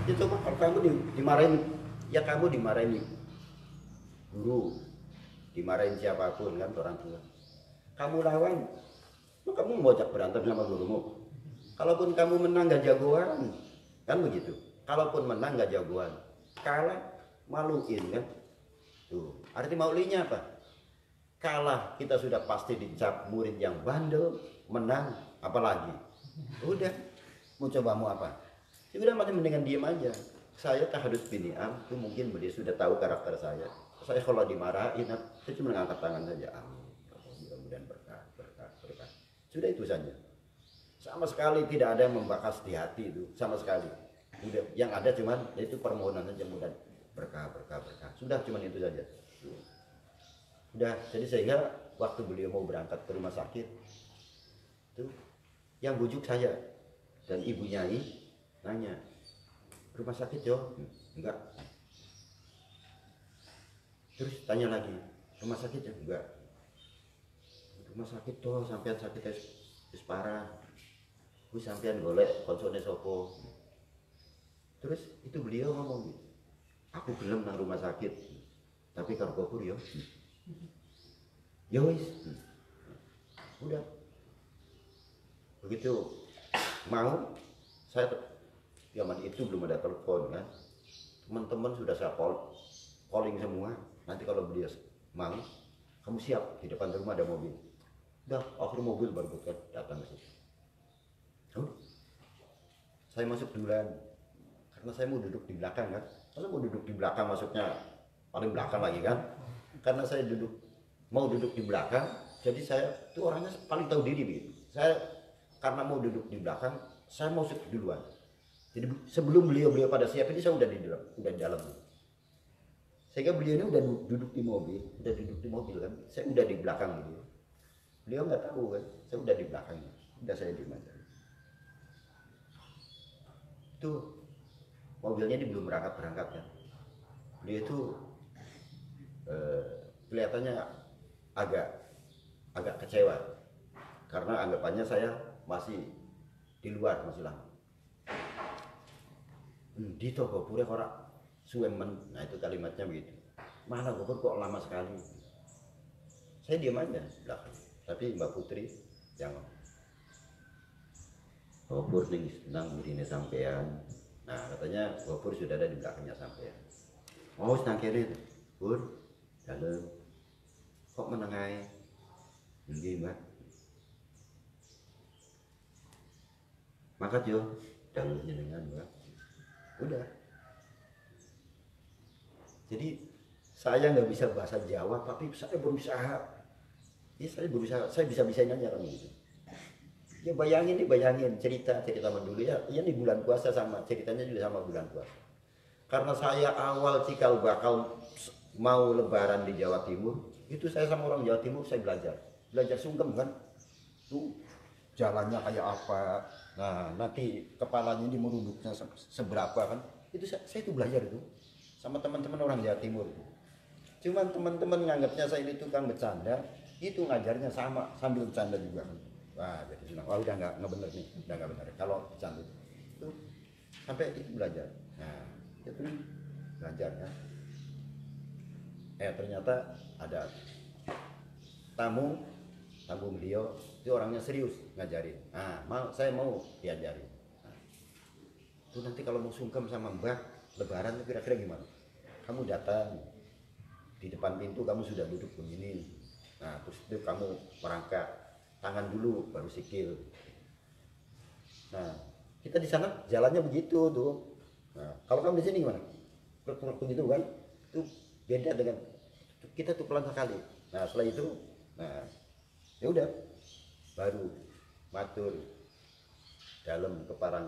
Itu kalau kamu dimarahin, ya kamu dimarahin guru, dimarahin siapapun kan, orang tua. Kamu lawan, kamu mau ajak berantem sama gurumu. Kalaupun kamu menang gak jagoan, kan begitu. Kalaupun menang gak jagoan, kalah maluin kan. Tuh, arti maulinya apa? Kalah kita sudah pasti dicap murid yang bandel, menang apalagi. Udah, mau coba mau apa? Ya udah macam mendingan diem aja. Saya tahdus biniam, itu mungkin beliau sudah tahu karakter saya. Saya kalau dimarahin, saya cuma ngangkat tangan saja. Mudah-mudahan berkah. Sudah itu saja. Sama sekali tidak ada yang membakas di hati itu, sama sekali. Udah, yang ada cuman itu permohonan saja, mudah berkah. Sudah cuman itu saja. Udah, jadi sehingga waktu beliau mau berangkat ke rumah sakit, itu yang bujuk saya dan ibu Nyai nanya, rumah sakit yo? Enggak. Terus tanya lagi, rumah sakit ya? Enggak. Rumah sakit toh, sampean sakit es parah. Gue sampean golek konsone sopo. Terus itu beliau ngomong, aku belum nang rumah sakit, tapi karo kubur yo. Yo wis. Udah. Begitu mau saya zaman itu belum ada telepon kan. Teman-teman sudah saya calling semua. Nanti kalau beliau mau, kamu siap, di depan rumah ada mobil. Udah, akhir mobil baru datang ke situ. Saya masuk duluan. Karena saya mau duduk di belakang kan. Kalau mau duduk di belakang maksudnya paling belakang lagi kan. Karena saya mau duduk di belakang, jadi saya itu orangnya paling tahu diri begitu. Saya karena mau duduk di belakang, saya mau masuk duluan. Jadi sebelum beliau pada siap ini saya udah di dalam. Sehingga beliau ini udah duduk di mobil kan. Saya udah di belakang gitu. Beliau nggak tahu kan, saya udah di belakang. Udah saya di mana. Itu mobilnya ini belum berangkat kan. Beliau itu kelihatannya agak kecewa karena anggapannya saya masih di luar, masih lama. Di toko pura orang suwemen, nah itu kalimatnya begitu. Mana gopur kok lama sekali. Saya diam aja belakang. Tapi Mbak Putri yang gopur ning senang murine sampean. Nah katanya gopur sudah ada di belakangnya sampean. Oh senang kene Pur, dalam kok menengai nggih Mbak. Makat yo dalam jenengan Mbak. Udah. Jadi saya nggak bisa bahasa Jawa, tapi saya berusaha. Ya saya berusaha, saya bisa-bisain aja kan gitu. Ya bayangin cerita zaman dulu ya. Ini bulan puasa sama ceritanya juga sama bulan puasa. Karena saya awal cikal bakal mau lebaran di Jawa Timur, itu saya sama orang Jawa Timur saya belajar sungkem kan. Tuh jalannya kayak apa. Nah, nanti kepalanya ini merunduknya seberapa kan. Itu saya itu belajar itu sama teman-teman orang Jawa Timur. Cuman teman-teman nganggapnya saya ini tukang bercanda, itu ngajarnya sama sambil bercanda juga kan. Wah, jadi senang. Wah, udah nggak bener nih, udah nggak bener. Kalau bercanda itu sampai itu belajar. Nah, itu belajar kan. Ternyata ada tamu beliau itu orangnya serius ngajarin. Nah, saya mau diajarin. Nah, itu nanti kalau mau sungkem sama Mbah lebaran kira-kira gimana? Kamu datang di depan pintu, kamu sudah duduk begini. Nah, terus itu kamu merangkak tangan dulu baru sikil. Nah, kita di sana jalannya begitu tuh. Nah, kalau kamu di sini gimana? Begitu kan? Itu beda dengan kita tuh pelan sekali. Nah, setelah itu, nah ya udah baru matur dalam keparang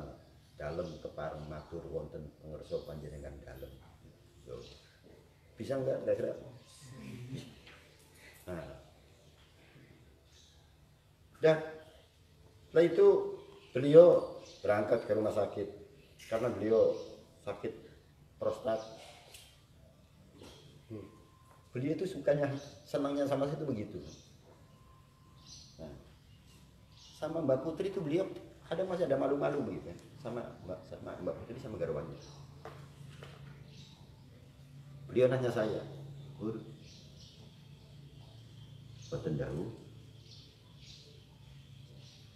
matur wonten pengerso panjenengan dalem. Bisa enggak kira-kira? Nah, dan setelah itu beliau berangkat ke rumah sakit karena beliau sakit prostat. Beliau itu sukanya, senangnya sama saya itu begitu. Nah, sama Mbak Putri itu beliau masih ada malu-malu begitu kan, sama Mbak Putri sama garwannya. Beliau nanya saya, "Gur, boten dawuh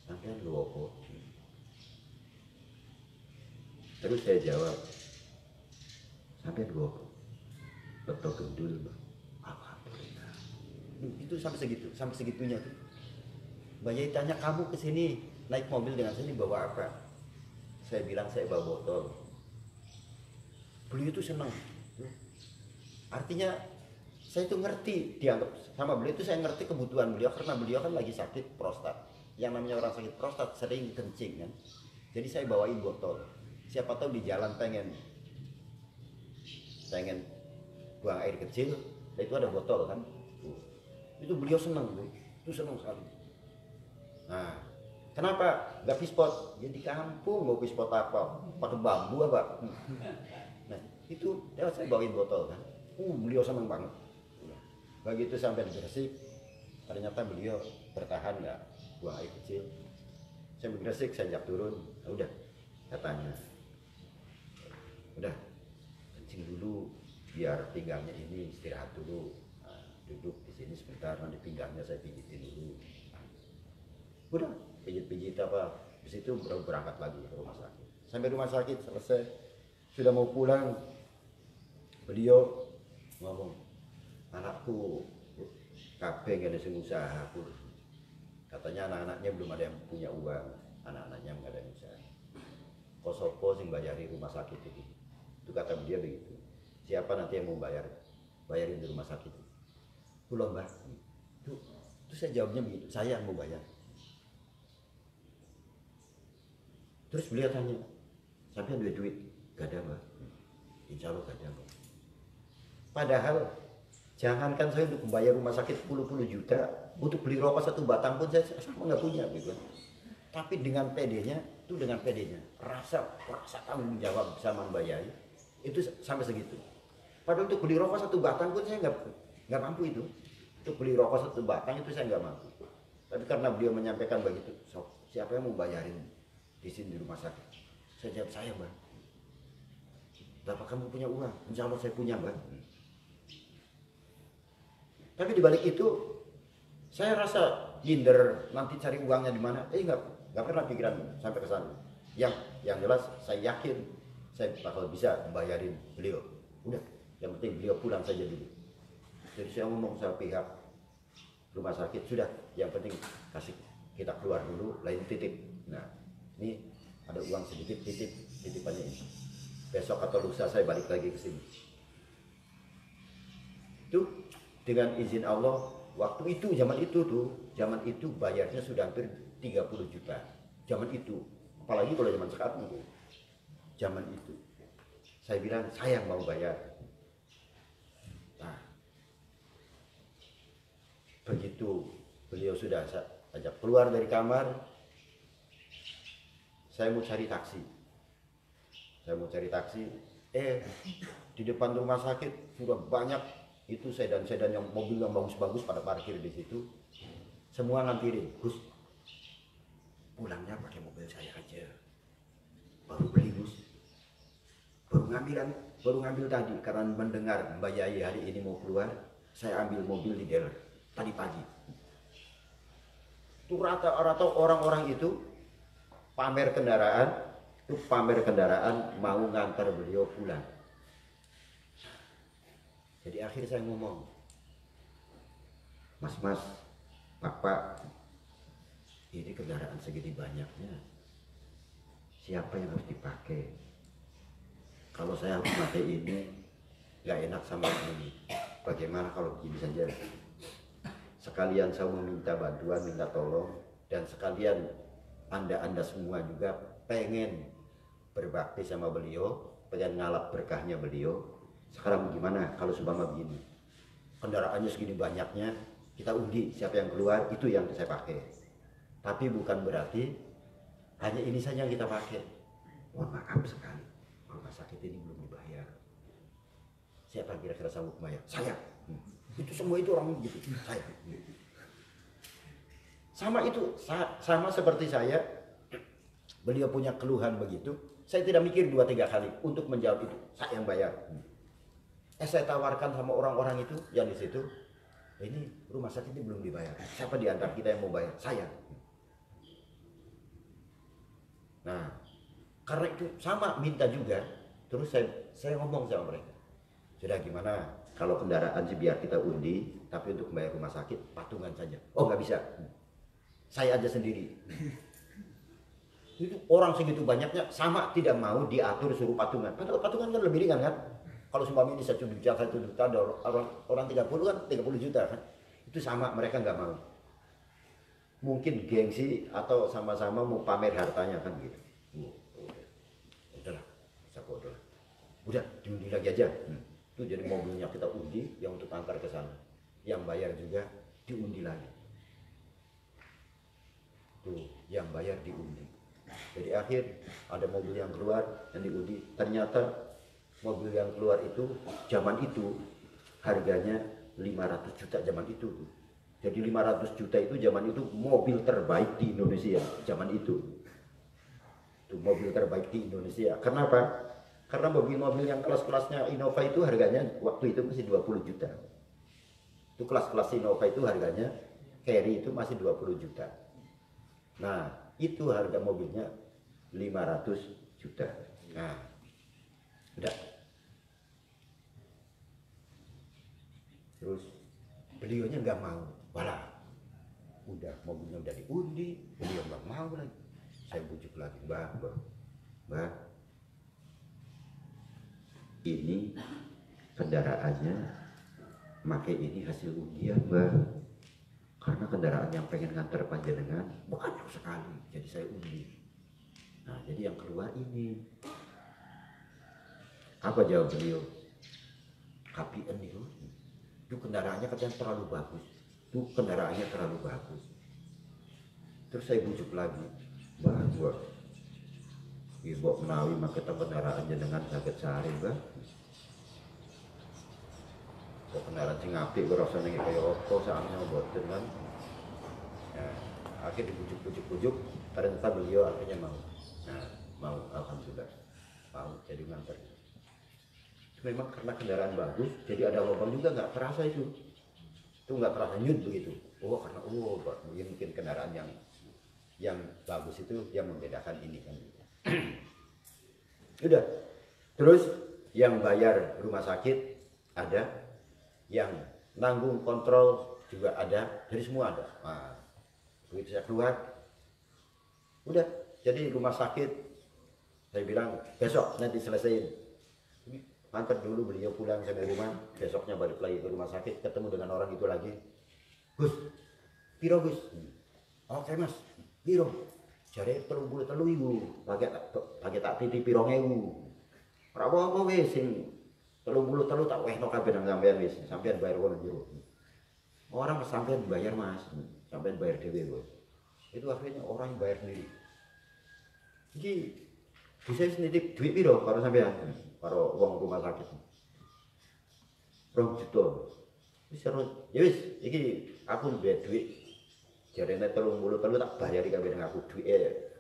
sampean lho apa?" Terus saya jawab, "Sampean lho apa? Beto gendul, Mbak." Alhamdulillah. Itu sampai segitunya tuh. Mbak Yai tanya, "Kamu kesini naik mobil dengan sini bawa apa?" Saya bilang saya bawa botol. Beliau itu senang. Artinya saya itu ngerti, dianggap sama beliau itu saya ngerti kebutuhan beliau karena beliau kan lagi sakit prostat. Yang namanya orang sakit prostat sering kencing kan. Jadi saya bawain botol. Siapa tahu di jalan pengen buang air kecil, itu ada botol kan. Itu beliau senang, itu senang sekali. Nah, kenapa nggak pispot? Ya di kampung mau pispot apa? Pakai bambu apa? Nah, itu ya saya bawain botol kan. Beliau senang banget. Begitu sampai di Gresik, ternyata beliau bertahan nggak buang air kecil. Saya di Gresik, saya ajak turun. Nah, udah, katanya, udah kencing dulu, biar pinggangnya ini istirahat dulu. Nah, duduk di sini sebentar, nanti pinggangnya saya pijitin dulu. Udah, pijit-pijit apa, habis itu baru berangkat lagi ke rumah sakit. Sampai rumah sakit selesai, sudah mau pulang, beliau ngomong, "Anakku kabeh ngene sing usaha." Katanya anak-anaknya belum ada yang punya uang, anak-anaknya nggak ada yang usaha. Kok sopo sing bayari rumah sakit itu? Itu kata dia begitu. Siapa nanti yang mau bayarin di rumah sakit? Kula, Mbah. Itu saya jawabnya begitu, saya yang mau bayar. Terus beliau tanya, "Sampai ada duit?" "Gak ada, Mbah." "Insya Allah gak ada, Mbah." Padahal jangankan saya untuk membayar rumah sakit 10 juta, untuk beli rokok 1 batang pun saya sama nggak punya gitu. Tapi dengan pedenya, rasa tanggung jawab sama Mbak Yai itu sampai segitu. Padahal untuk beli rokok 1 batang pun saya nggak mampu itu. Untuk beli rokok 1 batang itu saya nggak mampu. Tapi karena beliau menyampaikan begitu, siapa yang mau bayarin di sini di rumah sakit? Saya jawab, "Saya, Mbak." "Bapak kamu punya uang?" "Insya Allah saya punya, Mbak." Tapi dibalik itu saya rasa minder nanti cari uangnya di mana. Nggak pernah pikiran sampai ke sana. Yang jelas saya yakin saya bakal bisa membayarin beliau. Udah, yang penting beliau pulang saja dulu. Jadi saya ngomong sama pihak rumah sakit, sudah, yang penting kasih kita keluar dulu, lain titip. Nah, ini ada uang sedikit, titipannya ini. Besok atau lusa saya balik lagi ke sini. Itu dengan izin Allah, waktu itu zaman itu bayarnya sudah hampir 30 juta. Zaman itu, apalagi kalau zaman sekarang tuh. Zaman itu. Saya bilang saya yang mau bayar. Nah, begitu beliau sudah ajak keluar dari kamar, saya mau cari taksi. Di depan rumah sakit sudah banyak itu sedan-sedan yang mobil yang bagus-bagus pada parkir di situ. Semua ngampirin, Gus, pulangnya pakai mobil saya aja. Baru beli, Gus. Baru ngambil tadi karena mendengar Mbak Yai hari ini mau keluar, saya ambil mobil di dealer tadi pagi. Itu rata-rata orang-orang itu pamer kendaraan mau ngantar beliau pulang. Jadi akhir saya ngomong, Mas, Pak, ini kendaraan segini banyaknya, siapa yang harus dipakai? Kalau saya harus pakai ini, gak enak sama ini. Bagaimana kalau begini saja? Sekalian saya meminta bantuan, minta tolong, dan sekalian anda semua juga pengen berbakti sama beliau, pengen ngalap berkahnya beliau. Sekarang gimana kalau seumpama begini? Kendaraannya segini banyaknya, kita undi siapa yang keluar, itu yang saya pakai. Tapi bukan berarti hanya ini saja yang kita pakai. Mohon maaf sekali, rumah sakit ini belum dibayar. Siapa kira-kira sanggup bayar? Saya. Itu semua itu orang gitu, saya. Sama seperti saya, beliau punya keluhan begitu. Saya tidak mikir 2-3 kali untuk menjawab itu. Saya yang bayar. Saya tawarkan sama orang-orang itu yang di situ. Ini rumah sakit ini belum dibayar. Siapa di antara kita yang mau bayar? Saya. Nah, karena itu sama minta juga. Terus saya ngomong sama mereka. Sudah gimana? Kalau kendaraan sih biar kita undi, tapi untuk membayar rumah sakit patungan saja. Oh nggak bisa. Saya aja sendiri. Itu orang segitu banyaknya sama tidak mau diatur suruh patungan. Patungan kan lebih ringan kan? Kalau seumpama ini 1 juta, ada orang 30 kan 30 juta kan? Itu sama, mereka nggak mau. Mungkin gengsi atau sama-sama mau pamer hartanya kan gitu. Udahlah, saya bodoh. Udah diundi lagi aja. Itu jadi mobilnya kita undi yang untuk antar ke sana. Yang bayar juga diundi lagi. Tuh, yang bayar diundi. Jadi akhir ada mobil yang keluar yang diundi. Ternyata mobil yang keluar itu zaman itu harganya 500 juta zaman itu. Jadi 500 juta itu zaman itu mobil terbaik di Indonesia zaman itu. Itu mobil terbaik di Indonesia. Kenapa? Karena mobil-mobil yang kelas-kelasnya Innova itu harganya waktu itu masih 20 juta. Itu kelas-kelas Innova itu harganya carry itu masih 20 juta. Nah, itu harga mobilnya 500 juta. Nah, udah. Terus beliaunya nggak mau. Walah, udah mobilnya udah diundi, beliau nggak mau lagi. Saya bujuk lagi, Mbak, ini kendaraannya pakai ini hasil undian, Mbak. Karena kendaraan yang pengen nganter panjenengan banyak sekali, jadi saya undi. Nah, jadi yang keluar ini. Apa jawab beliau? KPN itu kendaraannya katanya terlalu bagus. Itu kendaraannya terlalu bagus. Terus saya bujuk lagi, Mbak, ibu menawi makai kendaraannya dengan sakit sehari, Mbak. Kok kendaraan sing apik kok rasane kaya apa sakjane mboten kan. Nah, akhirnya dibujuk-bujuk, ternyata beliau akhirnya mau. Nah, mau alhamdulillah. Mau jadi nganter. Memang karena kendaraan bagus, jadi ada lubang juga nggak terasa itu nggak terasa nyut begitu. Karena mungkin kendaraan yang bagus itu yang membedakan ini kan. Udah, terus yang bayar rumah sakit ada, yang nanggung kontrol juga ada, jadi semua ada. Nah, begitu saya keluar, udah, jadi rumah sakit saya bilang besok nanti selesaiin. Antar dulu beliau pulang sampai rumah, besoknya balik lagi ke rumah sakit, ketemu dengan orang itu lagi. Gus, piro Gus? Oke Mas, piro? Jadi 33.000, pakai tak titip piro ngewu. Ora apa-apa wis sing 33 tak wehno kabeh nang sampean wis, sampean bayar kono jero. Orang sampean bayar Mas, sampean bayar dhewe bos. Itu akhirnya orang yang bayar sendiri. Iki bisa nitip duit piro karo sampean? Karo wong rumah sakit. 2 juta. Wis ya wis iki aku duwe duit. Jarene 33 tak bayari kabeh nang aku duwike.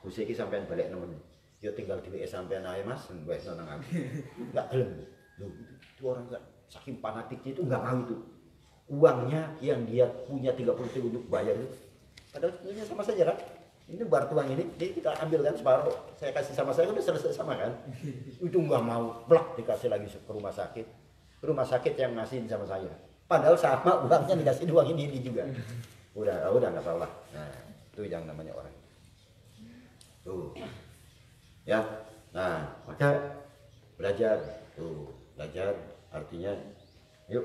Gusti iki sampean balik nemen. Ya tinggal duwike sampean ae Mas, wis nang aku. Enggak gelem. Loh, itu orang enggak saking fanatiknya itu enggak mau itu. Uangnya yang dia punya 30 ribu untuk bayar itu. Padahal sebenarnya sama saja kan. Ini bar tuang ini kita ambil kan separuh. Saya kasih sama saya udah selesai sama kan. Itu enggak mau plak dikasih lagi ke rumah sakit. Rumah sakit yang ngasihin sama saya. Padahal sama uangnya dikasih uang ini juga. Udah enggak salah. Nah, itu yang namanya orang. Tuh. Ya. Nah, maka belajar. Tuh, belajar artinya yuk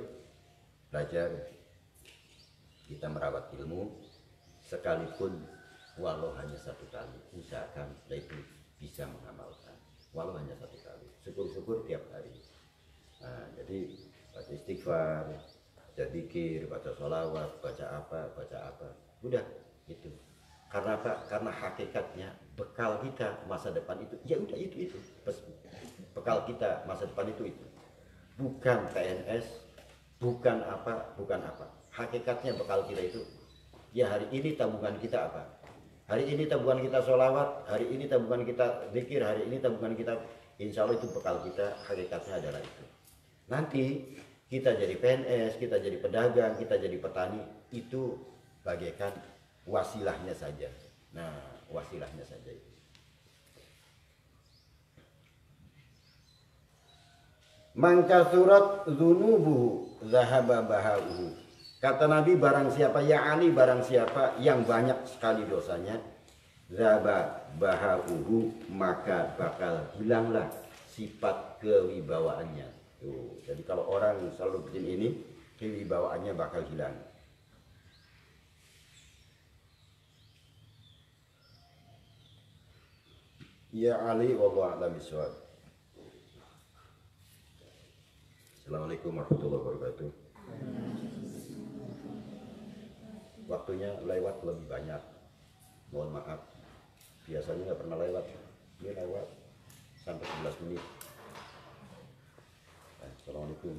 belajar kita merawat ilmu sekalipun walau hanya 1 kali, usahakan itu bisa mengamalkan walau hanya 1 kali, syukur-syukur tiap hari. Nah, jadi baca istighfar, baca zikir, baca sholawat, baca apa, udah itu. Karena apa? Karena hakikatnya bekal kita masa depan itu, ya udah itu. Bekal kita masa depan itu. Bukan PNS, bukan apa. Hakikatnya bekal kita itu, ya hari ini tabungan kita apa? Hari ini tabungan kita sholawat, hari ini tabungan kita zikir, hari ini tabungan kita, insya Allah itu bekal kita, hakikatnya adalah itu. Nanti kita jadi PNS, kita jadi pedagang, kita jadi petani, itu bagaikan wasilahnya saja. Nah, wasilahnya saja itu. Mangka surat dzunubuhu zahaba bahauhu. Kata Nabi, barang siapa, ya Ali, barang siapa yang banyak sekali dosanya, zahaba bahauhu, maka bakal hilanglah sifat kewibawaannya. Tuh, jadi kalau orang selalu bikin ini, kewibawaannya bakal hilang. Ya Ali, wallahu a'lam bishawab. Assalamualaikum warahmatullahi wabarakatuh. Waktunya lewat lebih banyak. Mohon maaf. Biasanya nggak pernah lewat. Ini lewat sampai 11 menit. Assalamualaikum.